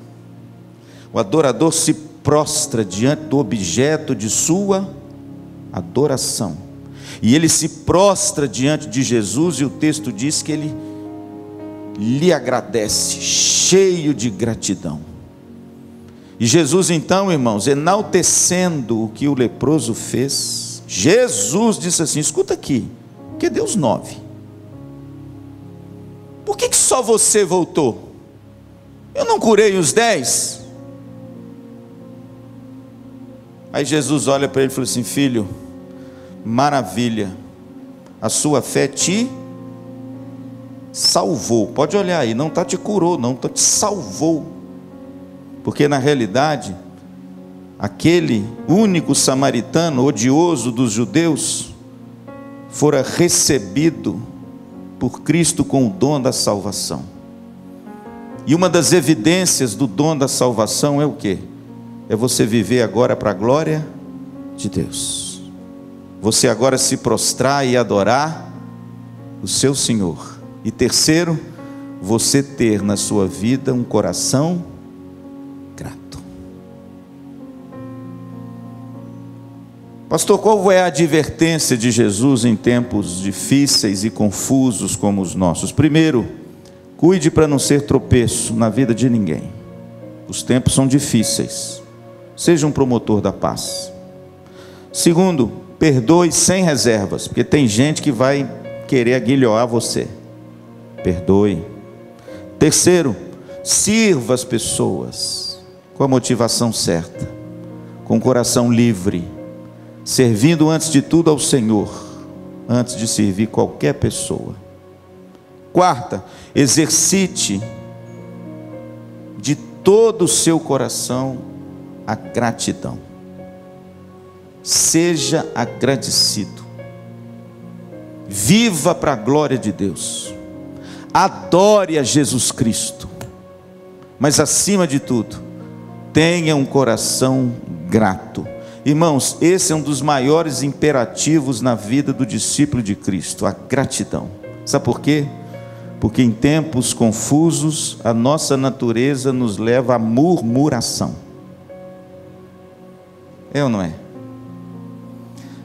O adorador se prostra diante do objeto de sua adoração. E ele se prostra diante de Jesus, e o texto diz que ele lhe agradece, cheio de gratidão. E Jesus então, irmãos, enaltecendo o que o leproso fez, Jesus disse assim: escuta aqui, que deu os 9? Por que só você voltou? Eu não curei os 10? Aí Jesus olha para ele e falou assim: filho, maravilha, a sua fé te salvou. Pode olhar aí, não te curou, não, te salvou. Porque na realidade, aquele único samaritano, odioso dos judeus, fora recebido por Cristo com o dom da salvação. E uma das evidências do dom da salvação é o quê? É você viver agora para a glória de Deus. Você agora se prostrar e adorar o seu Senhor. E terceiro, você ter na sua vida um coração grato. Pastor, qual é a advertência de Jesus em tempos difíceis e confusos como os nossos? Primeiro, cuide para não ser tropeço na vida de ninguém. Os tempos são difíceis. Seja um promotor da paz. Segundo, perdoe sem reservas, porque tem gente que vai querer aguilhoar você. Perdoe. Terceiro, sirva as pessoas com a motivação certa, com o coração livre, servindo antes de tudo ao Senhor, antes de servir qualquer pessoa. Quarta, exercite de todo o seu coração a gratidão. Seja agradecido. Viva para a glória de Deus. Adore a Jesus Cristo. Mas acima de tudo, tenha um coração grato. Irmãos, esse é um dos maiores imperativos na vida do discípulo de Cristo, a gratidão. Sabe por quê? Porque em tempos confusos, a nossa natureza nos leva à murmuração. É ou não é?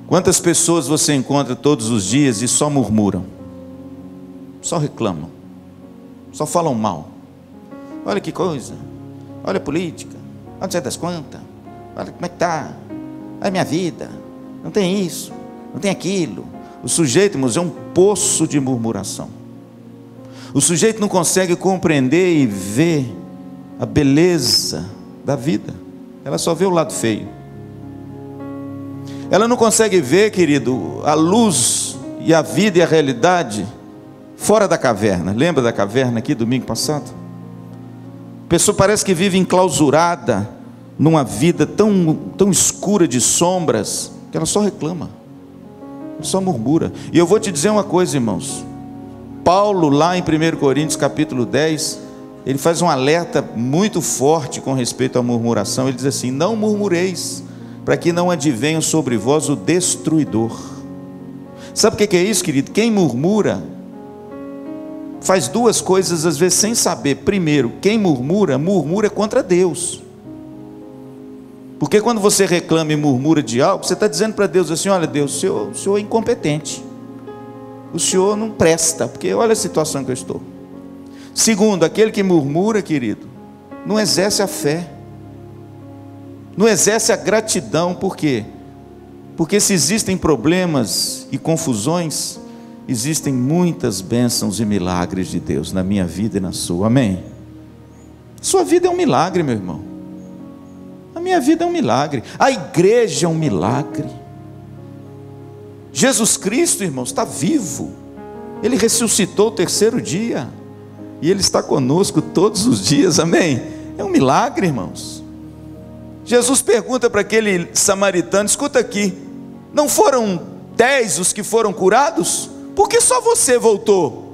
Quantas pessoas você encontra todos os dias e só murmuram, só reclamam, só falam mal? Olha que coisa, olha a política, olha não sei das quantas, olha como é que está, olha a minha vida, não tem isso, não tem aquilo. O sujeito, irmãos, é um poço de murmuração. O sujeito não consegue compreender e ver a beleza da vida, ela só vê o lado feio. Ela não consegue ver, querido, a luz e a vida e a realidade fora da caverna. Lembra da caverna aqui domingo passado? A pessoa parece que vive enclausurada numa vida tão escura de sombras, que ela só reclama, só murmura. E eu vou te dizer uma coisa, irmãos. Paulo, lá em 1 Coríntios capítulo 10, ele faz um alerta muito forte com respeito à murmuração. Ele diz assim: não murmureis, para que não advenha sobre vós o destruidor. Sabe o que é isso, querido? Quem murmura faz duas coisas às vezes sem saber. Primeiro, quem murmura contra Deus. Porque quando você reclama e murmura de algo, você está dizendo para Deus assim: olha Deus, o Senhor é incompetente, o Senhor não presta, porque olha a situação que eu estou. Segundo, aquele que murmura, querido, não exerce a fé, não exerce a gratidão. Por quê? Porque se existem problemas e confusões, existem muitas bênçãos e milagres de Deus na minha vida e na sua. Amém? Sua vida é um milagre, meu irmão. A minha vida é um milagre. A igreja é um milagre. Jesus Cristo, irmãos, está vivo. Ele ressuscitou o terceiro dia, e Ele está conosco todos os dias. Amém? É um milagre, irmãos. Jesus pergunta para aquele samaritano: escuta aqui, não foram 10 os que foram curados? Por que só você voltou?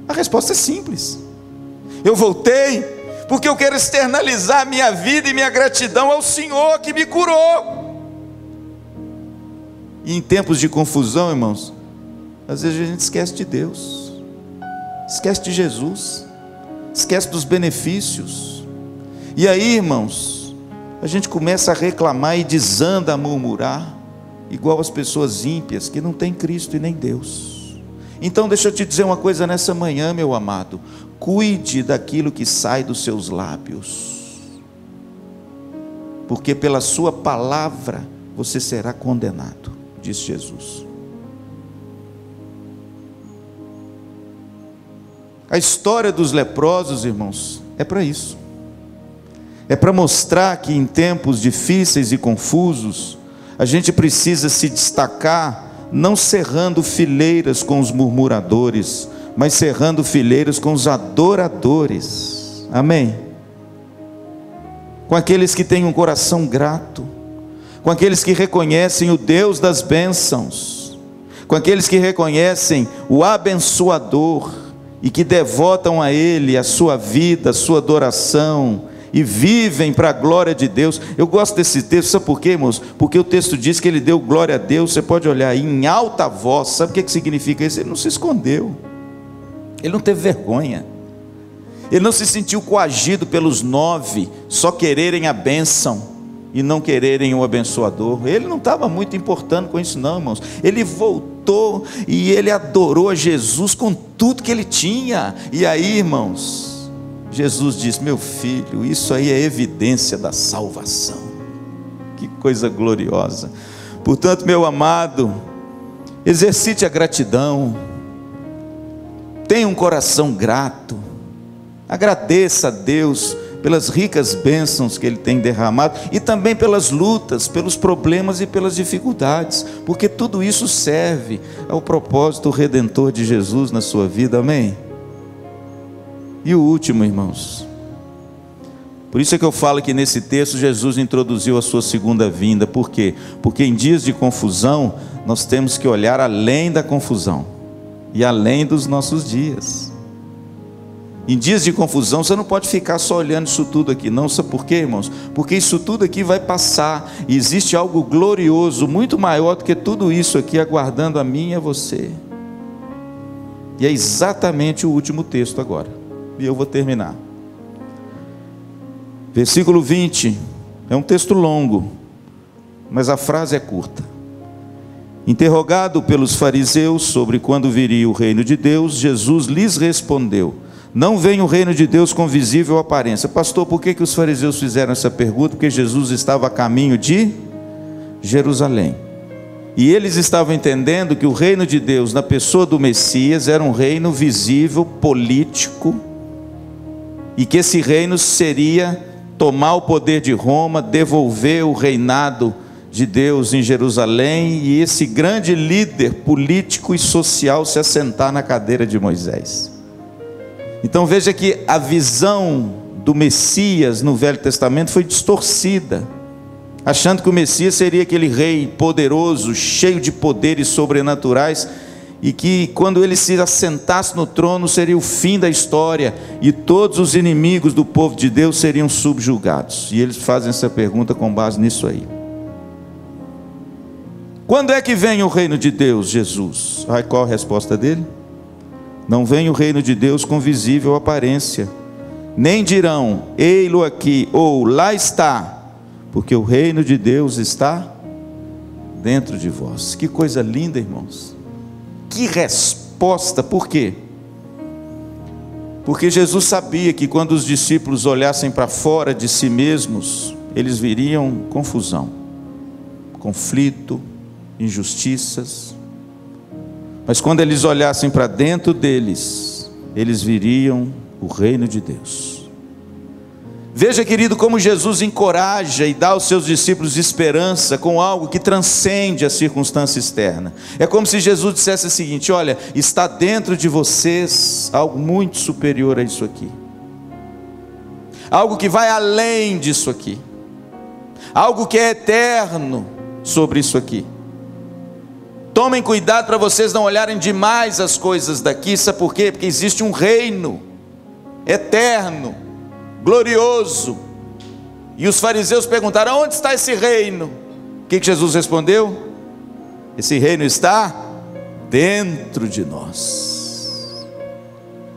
A resposta é simples: eu voltei porque eu quero externalizar minha vida e minha gratidão ao Senhor que me curou. E em tempos de confusão, irmãos, às vezes a gente esquece de Deus, esquece de Jesus, esquece dos benefícios. E aí, irmãos, a gente começa a reclamar e desanda a murmurar, igual as pessoas ímpias que não têm Cristo e nem Deus. Então deixa eu te dizer uma coisa nessa manhã, meu amado: cuide daquilo que sai dos seus lábios, porque pela sua palavra você será condenado, diz Jesus. A história dos leprosos, irmãos, é para isso. É para mostrar que em tempos difíceis e confusos, a gente precisa se destacar, não cerrando fileiras com os murmuradores, mas cerrando fileiras com os adoradores. Amém? Com aqueles que têm um coração grato, com aqueles que reconhecem o Deus das bênçãos, com aqueles que reconhecem o abençoador e que devotam a Ele a sua vida, a sua adoração, e vivem para a glória de Deus. Eu gosto desse texto, sabe por quê, irmãos? Porque o texto diz que ele deu glória a Deus. Você pode olhar aí, em alta voz. Sabe o que significa isso? Ele não se escondeu, ele não teve vergonha, ele não se sentiu coagido pelos 9 só quererem a bênção e não quererem o abençoador. Ele não estava muito importando com isso não, irmãos. Ele voltou e ele adorou a Jesus com tudo que ele tinha. E aí, irmãos, Jesus diz: meu filho, isso aí é evidência da salvação. Que coisa gloriosa. Portanto, meu amado, exercite a gratidão, tenha um coração grato, agradeça a Deus pelas ricas bênçãos que Ele tem derramado, e também pelas lutas, pelos problemas e pelas dificuldades, porque tudo isso serve ao propósito redentor de Jesus na sua vida. Amém? E o último, irmãos, por isso é que eu falo que nesse texto Jesus introduziu a sua segunda vinda. Por quê? Porque em dias de confusão nós temos que olhar além da confusão e além dos nossos dias. Em dias de confusão você não pode ficar só olhando isso tudo aqui, não. Sabe por quê, irmãos? Porque isso tudo aqui vai passar, e existe algo glorioso, muito maior do que tudo isso aqui, aguardando a mim e a você. E é exatamente o último texto agora, e eu vou terminar. Versículo 20, é um texto longo, mas a frase é curta. Interrogado pelos fariseus sobre quando viria o reino de Deus, Jesus lhes respondeu: não vem o reino de Deus com visível aparência. Pastor, por que os fariseus fizeram essa pergunta? Porque Jesus estava a caminho de Jerusalém. E eles estavam entendendo que o reino de Deus, na pessoa do Messias, era um reino visível, político, e que esse reino seria tomar o poder de Roma, devolver o reinado de Deus em Jerusalém, e esse grande líder político e social se assentar na cadeira de Moisés. Então veja que a visão do Messias no Velho Testamento foi distorcida, achando que o Messias seria aquele rei poderoso, cheio de poderes sobrenaturais, e que quando ele se assentasse no trono seria o fim da história, e todos os inimigos do povo de Deus seriam subjugados. E eles fazem essa pergunta com base nisso aí. Quando é que vem o reino de Deus, Jesus? Qual a resposta dele? Não vem o reino de Deus com visível aparência, nem dirão, ei-lo aqui, ou lá está, porque o reino de Deus está dentro de vós. Que coisa linda, irmãos. Que resposta. Por quê? Porque Jesus sabia que quando os discípulos olhassem para fora de si mesmos, eles viriam confusão, conflito, injustiças. Mas quando eles olhassem para dentro deles, eles viriam o reino de Deus. Veja, querido, como Jesus encoraja e dá aos seus discípulos esperança com algo que transcende a circunstância externa. É como se Jesus dissesse o seguinte: olha, está dentro de vocês algo muito superior a isso aqui, algo que vai além disso aqui, algo que é eterno sobre isso aqui. Tomem cuidado para vocês não olharem demais as coisas daqui. Sabe por quê? Porque existe um reino eterno, glorioso. E os fariseus perguntaram: onde está esse reino? O que Jesus respondeu? Esse reino está dentro de nós.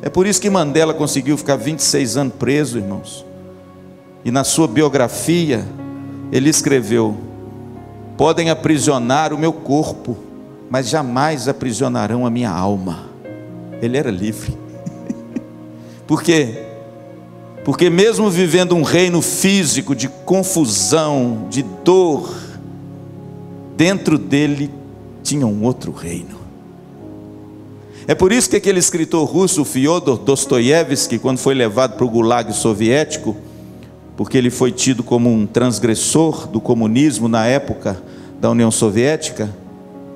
É por isso que Mandela conseguiu ficar 26 anos preso, irmãos. E na sua biografia ele escreveu: podem aprisionar o meu corpo, mas jamais aprisionarão a minha alma. Ele era livre. Por quê? Porque mesmo vivendo um reino físico de confusão, de dor, dentro dele tinha um outro reino. É por isso que aquele escritor russo, Fyodor Dostoiévski, quando foi levado para o Gulag soviético, porque ele foi tido como um transgressor do comunismo na época da União Soviética,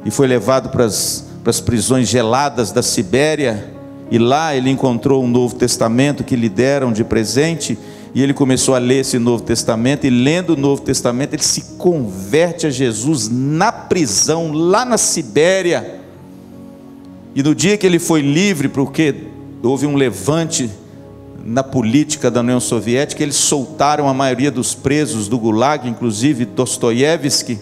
e foi levado para as prisões geladas da Sibéria, e lá ele encontrou um Novo Testamento que lhe deram de presente, e ele começou a ler esse Novo Testamento, e lendo o Novo Testamento ele se converte a Jesus na prisão, lá na Sibéria. E no dia que ele foi livre, porque houve um levante na política da União Soviética, eles soltaram a maioria dos presos do Gulag, inclusive Dostoiévski.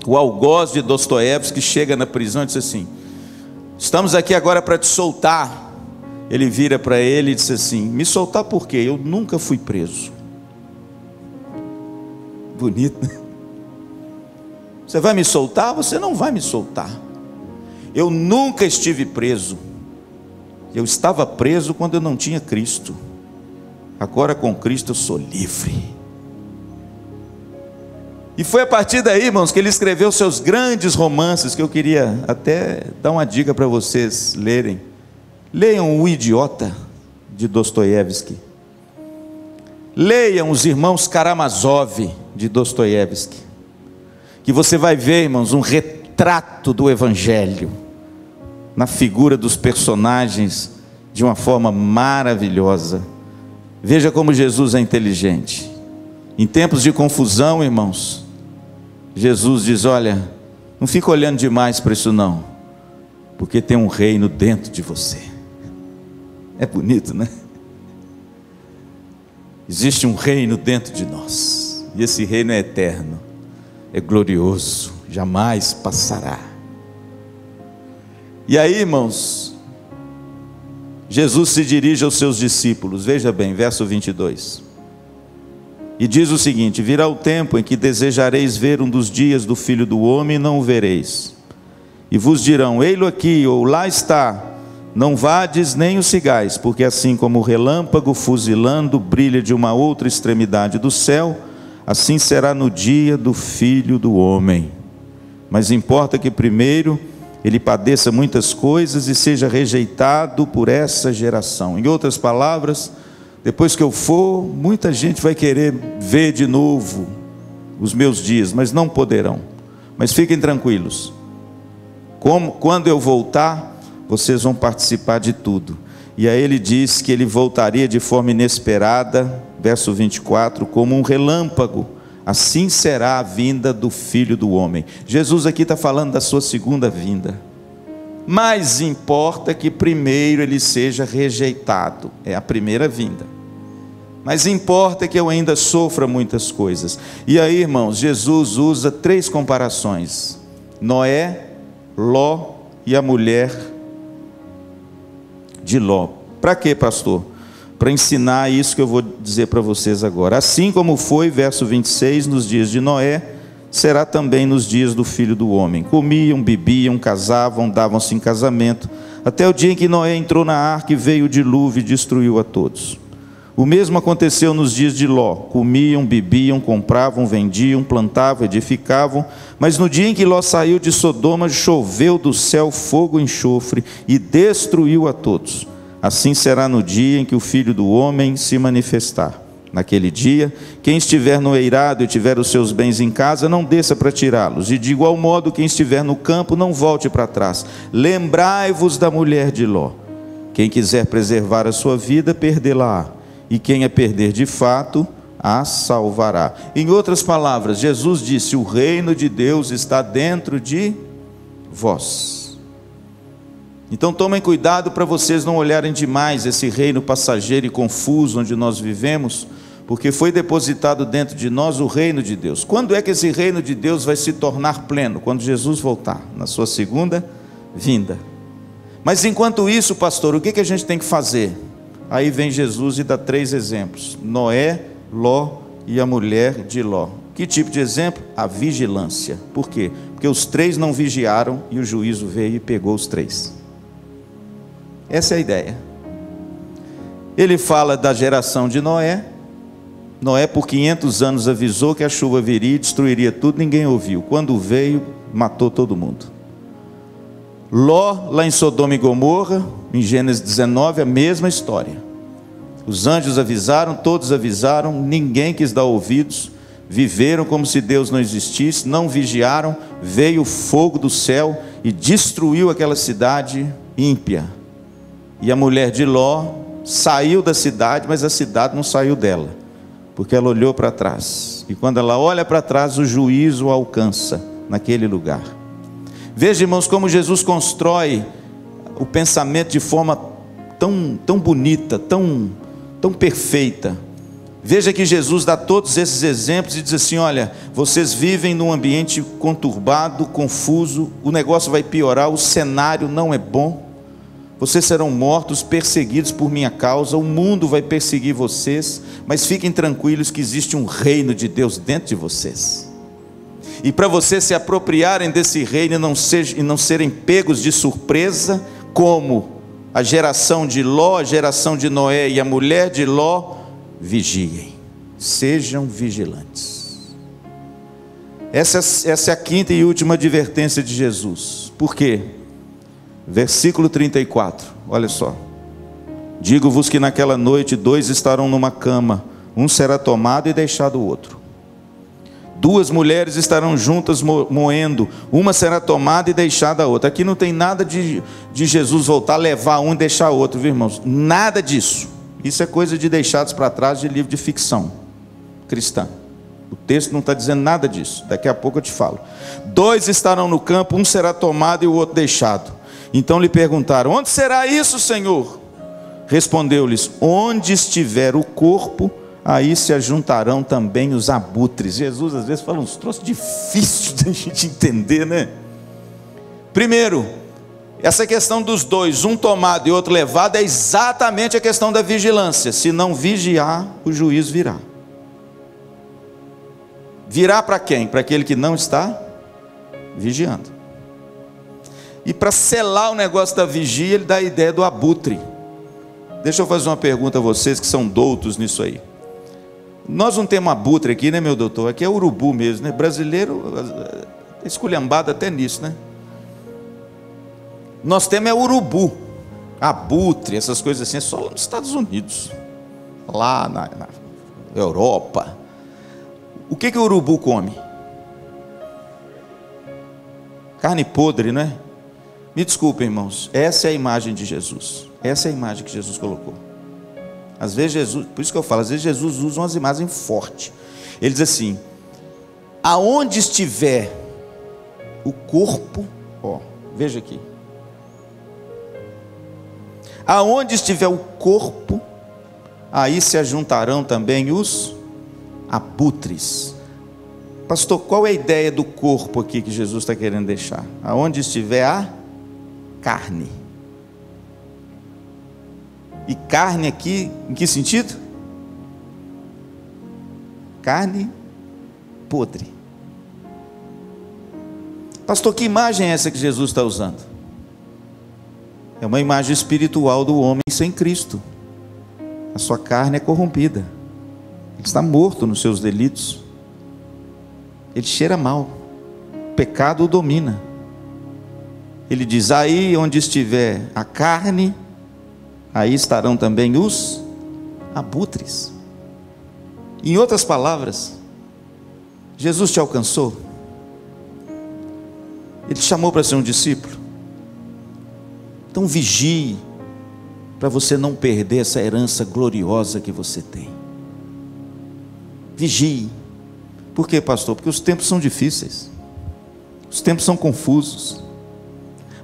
O algoz de Dostoiévski chega na prisão e diz assim: estamos aqui agora para te soltar. Ele vira para ele e diz assim: me soltar por quê? Eu nunca fui preso. Bonito, né? Você vai me soltar? Você não vai me soltar. Eu nunca estive preso. Eu estava preso quando eu não tinha Cristo. Agora com Cristo eu sou livre. E foi a partir daí, irmãos, que ele escreveu seus grandes romances, que eu queria até dar uma dica para vocês lerem. Leiam O Idiota, de Dostoiévski. Leiam Os Irmãos Karamazov, de Dostoiévski, que você vai ver, irmãos, um retrato do Evangelho na figura dos personagens de uma forma maravilhosa. Veja como Jesus é inteligente. Em tempos de confusão, irmãos, Jesus diz: olha, não fica olhando demais para isso não, porque tem um reino dentro de você. É bonito, né? Existe um reino dentro de nós, e esse reino é eterno, é glorioso, jamais passará. E aí, irmãos, Jesus se dirige aos seus discípulos. Veja bem, verso 22. E diz o seguinte: virá o tempo em que desejareis ver um dos dias do Filho do Homem e não o vereis. e vos dirão: ei-lo aqui, ou lá está, não vades nem o sigais, porque assim como o relâmpago fuzilando brilha de uma outra extremidade do céu, assim será no dia do Filho do Homem. Mas importa que primeiro ele padeça muitas coisas e seja rejeitado por essa geração. Em outras palavras, depois que eu for, muita gente vai querer ver de novo os meus dias, mas não poderão. Mas fiquem tranquilos, quando eu voltar, vocês vão participar de tudo. E aí ele diz que ele voltaria de forma inesperada, verso 24, como um relâmpago. Assim será a vinda do Filho do Homem. Jesus aqui está falando da sua segunda vinda. Mas importa que primeiro ele seja rejeitado. É a primeira vinda. Mas importa que eu ainda sofra muitas coisas. E aí, irmãos, Jesus usa 3 comparações: Noé, Ló e a mulher de Ló. Para quê, pastor? Para ensinar isso que eu vou dizer para vocês agora. Assim como foi, verso 26, nos dias de Noé, será também nos dias do Filho do Homem. Comiam, bebiam, casavam, davam-se em casamento, até o dia em que Noé entrou na arca e veio o dilúvio e destruiu a todos. O mesmo aconteceu nos dias de Ló. Comiam, bebiam, compravam, vendiam, plantavam, edificavam. Mas no dia em que Ló saiu de Sodoma, choveu do céu fogo e enxofre e destruiu a todos. Assim será no dia em que o Filho do Homem se manifestar. Naquele dia, quem estiver no eirado e tiver os seus bens em casa, não desça para tirá-los. E de igual modo, quem estiver no campo, não volte para trás. Lembrai-vos da mulher de Ló. Quem quiser preservar a sua vida, perdê-la-á. E quem a perder de fato, a salvará. Em outras palavras, Jesus disse: o reino de Deus está dentro de vós. Então tomem cuidado para vocês não olharem demais esse reino passageiro e confuso onde nós vivemos, porque foi depositado dentro de nós o reino de Deus. Quando é que esse reino de Deus vai se tornar pleno? Quando Jesus voltar, na sua segunda vinda. Mas enquanto isso, pastor, o que a gente tem que fazer? Aí vem Jesus e dá 3 exemplos: Noé, Ló e a mulher de Ló. Que tipo de exemplo? A vigilância. Por quê? Porque os 3 não vigiaram e o juízo veio e pegou os 3. Essa é a ideia. Ele fala da geração de Noé. Noé por 500 anos avisou que a chuva viria e destruiria tudo, ninguém ouviu. Quando veio, matou todo mundo. Ló, lá em Sodoma e Gomorra, em Gênesis 19, a mesma história. Os anjos avisaram, todos avisaram, ninguém quis dar ouvidos, viveram como se Deus não existisse, não vigiaram, veio o fogo do céu e destruiu aquela cidade ímpia. E a mulher de Ló saiu da cidade, mas a cidade não saiu dela, porque ela olhou para trás. E quando ela olha para trás, o juízo alcança naquele lugar. Veja, irmãos, como Jesus constrói o pensamento de forma tão bonita, tão perfeita. Veja que Jesus dá todos esses exemplos e diz assim: olha, vocês vivem num ambiente conturbado, confuso, o negócio vai piorar, o cenário não é bom. Vocês serão mortos, perseguidos por minha causa, o mundo vai perseguir vocês, mas fiquem tranquilos que existe um reino de Deus dentro de vocês. E para vocês se apropriarem desse reino e não serem pegos de surpresa, como a geração de Ló, a geração de Noé e a mulher de Ló, vigiem, sejam vigilantes. Essa é a quinta e última advertência de Jesus. Por quê? Versículo 34, olha só: digo-vos que naquela noite 2 estarão numa cama, um será tomado e deixado o outro. 2 mulheres estarão juntas moendo, uma será tomada e deixada a outra. Aqui não tem nada de Jesus voltar a levar um e deixar outro, viu, irmãos? Nada disso. Isso é coisa de deixados para trás de livro de ficção cristã. O texto não está dizendo nada disso, daqui a pouco eu te falo. 2 estarão no campo, um será tomado e o outro deixado. Então lhe perguntaram: onde será isso, Senhor? Respondeu-lhes: onde estiver o corpo, aí se ajuntarão também os abutres. Jesus às vezes fala uns troços difíceis de a gente entender, né? Primeiro, essa questão dos 2, um tomado e outro levado, é exatamente a questão da vigilância. Se não vigiar, o juízo virá. Virá para quem? Para aquele que não está vigiando. E para selar o negócio da vigia, ele dá a ideia do abutre. Deixa eu fazer uma pergunta a vocês que são doutos nisso aí. Nós não temos abutre aqui, né, meu doutor? Aqui é urubu mesmo, né? Brasileiro é esculhambado até nisso, né? Nós temos urubu, abutre, essas coisas assim, é só nos Estados Unidos, lá na Europa. O que o urubu come? Carne podre, não é? Me desculpem, irmãos, essa é a imagem de Jesus. Essa é a imagem que Jesus colocou. Às vezes Jesus, por isso que eu falo, às vezes Jesus usa umas imagens fortes. Ele diz assim: aonde estiver o corpo, veja aqui. Aonde estiver o corpo, aí se ajuntarão também os abutres. Pastor, qual é a ideia do corpo aqui que Jesus está querendo deixar? Aonde estiver a carne. E carne aqui, em que sentido? Carne podre. Pastor, que imagem é essa que Jesus está usando? É uma imagem espiritual do homem sem Cristo. A sua carne é corrompida. Ele está morto nos seus delitos. Ele cheira mal. O pecado o domina. Ele diz: aí onde estiver a carne, aí estarão também os abutres. Em outras palavras, Jesus te alcançou. Ele te chamou para ser um discípulo. Então vigie, para você não perder essa herança gloriosa que você tem. Vigie. Por quê, pastor? Porque os tempos são difíceis. Os tempos são confusos.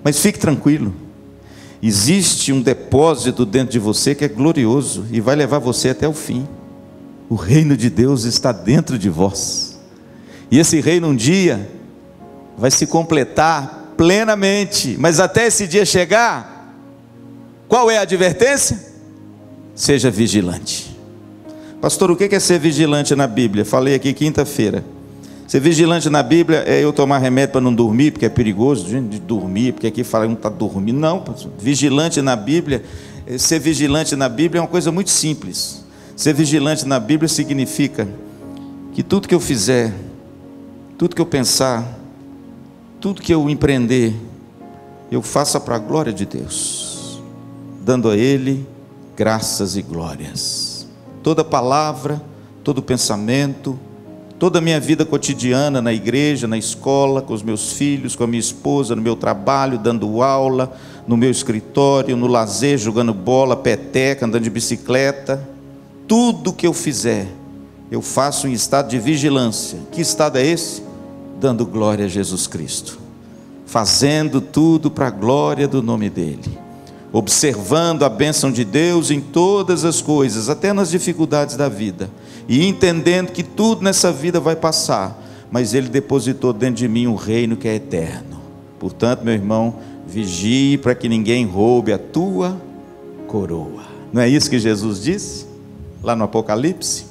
Mas fique tranquilo. Existe um depósito dentro de você que é glorioso e vai levar você até o fim. O reino de Deus está dentro de vós. E esse reino um dia vai se completar plenamente. Mas até esse dia chegar, qual é a advertência? Seja vigilante. Pastor, o que é ser vigilante na Bíblia? Falei aqui quinta-feira. Ser vigilante na Bíblia é eu tomar remédio para não dormir, porque é perigoso, gente, de dormir, porque aqui fala que não está dormindo. Não, pastor. Vigilante na Bíblia, ser vigilante na Bíblia é uma coisa muito simples. Ser vigilante na Bíblia significa que tudo que eu fizer, tudo que eu pensar, tudo que eu empreender, eu faça para a glória de Deus, dando a Ele graças e glórias. Toda palavra, todo pensamento, toda a minha vida cotidiana na igreja, na escola, com os meus filhos, com a minha esposa, no meu trabalho, dando aula, no meu escritório, no lazer, jogando bola, peteca, andando de bicicleta, tudo que eu fizer, eu faço em estado de vigilância. Que estado é esse? Dando glória a Jesus Cristo, fazendo tudo para a glória do nome dEle, observando a bênção de Deus em todas as coisas, até nas dificuldades da vida, e entendendo que tudo nessa vida vai passar, mas Ele depositou dentro de mim um reino que é eterno. Portanto, meu irmão, vigie para que ninguém roube a tua coroa. Não é isso que Jesus disse lá no Apocalipse?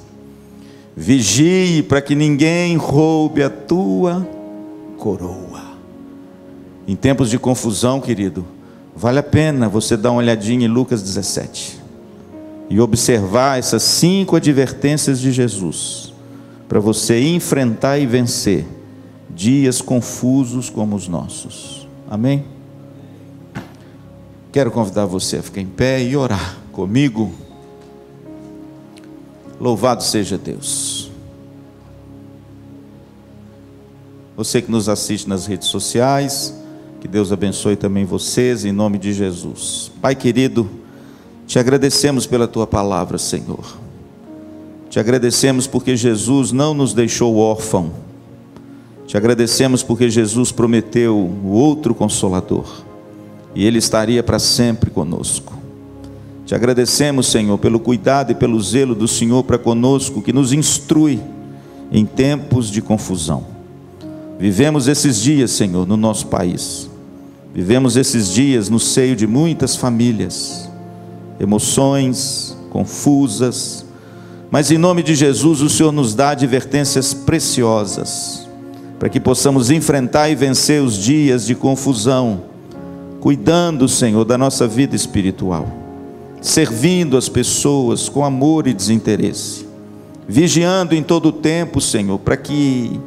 Vigie para que ninguém roube a tua coroa. Em tempos de confusão, querido, vale a pena você dar uma olhadinha em Lucas 17 e observar essas 5 advertências de Jesus, para você enfrentar e vencer dias confusos como os nossos. Amém? Quero convidar você a ficar em pé e orar comigo. Louvado seja Deus. Você que nos assiste nas redes sociais, que Deus abençoe também vocês, em nome de Jesus. Pai querido, te agradecemos pela tua palavra, Senhor. Te agradecemos porque Jesus não nos deixou órfão. Te agradecemos porque Jesus prometeu o outro Consolador, e Ele estaria para sempre conosco. Te agradecemos, Senhor, pelo cuidado e pelo zelo do Senhor para conosco, que nos instrui em tempos de confusão. Vivemos esses dias, Senhor, no nosso país. Vivemos esses dias no seio de muitas famílias, emoções confusas, mas em nome de Jesus o Senhor nos dá advertências preciosas, para que possamos enfrentar e vencer os dias de confusão, cuidando, Senhor, da nossa vida espiritual, servindo as pessoas com amor e desinteresse, vigiando em todo o tempo, Senhor, para que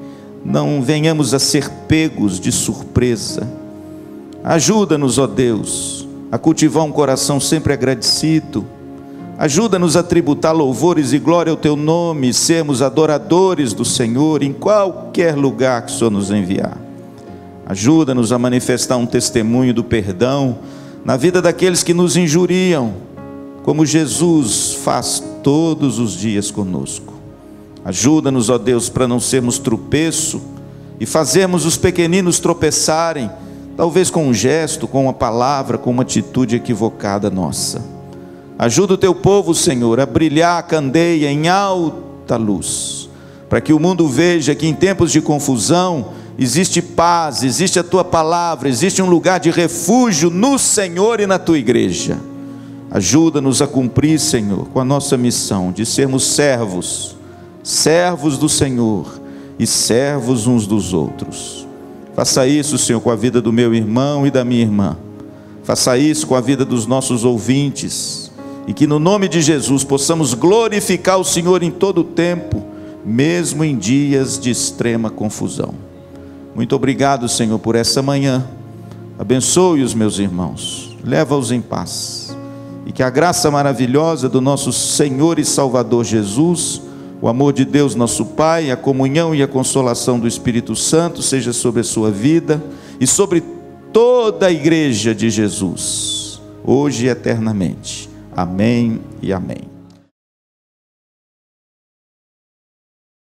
não venhamos a ser pegos de surpresa. Ajuda-nos, ó Deus, a cultivar um coração sempre agradecido. Ajuda-nos a tributar louvores e glória ao Teu nome, sermos adoradores do Senhor em qualquer lugar que o Senhor nos enviar. Ajuda-nos a manifestar um testemunho do perdão na vida daqueles que nos injuriam, como Jesus faz todos os dias conosco. Ajuda-nos, ó Deus, para não sermos tropeço e fazermos os pequeninos tropeçarem, talvez com um gesto, com uma palavra, com uma atitude equivocada nossa. Ajuda o Teu povo, Senhor, a brilhar a candeia em alta luz, para que o mundo veja que em tempos de confusão existe paz, existe a Tua palavra, existe um lugar de refúgio no Senhor e na Tua igreja. Ajuda-nos a cumprir, Senhor, com a nossa missão de sermos servos do Senhor e servos uns dos outros. Faça isso, Senhor, com a vida do meu irmão e da minha irmã. Faça isso com a vida dos nossos ouvintes. E que no nome de Jesus possamos glorificar o Senhor em todo o tempo, mesmo em dias de extrema confusão. Muito obrigado, Senhor, por essa manhã. Abençoe os meus irmãos, leva-os em paz. E que a graça maravilhosa do nosso Senhor e Salvador Jesus, o amor de Deus nosso Pai, a comunhão e a consolação do Espírito Santo seja sobre a sua vida e sobre toda a igreja de Jesus, hoje e eternamente. Amém e amém.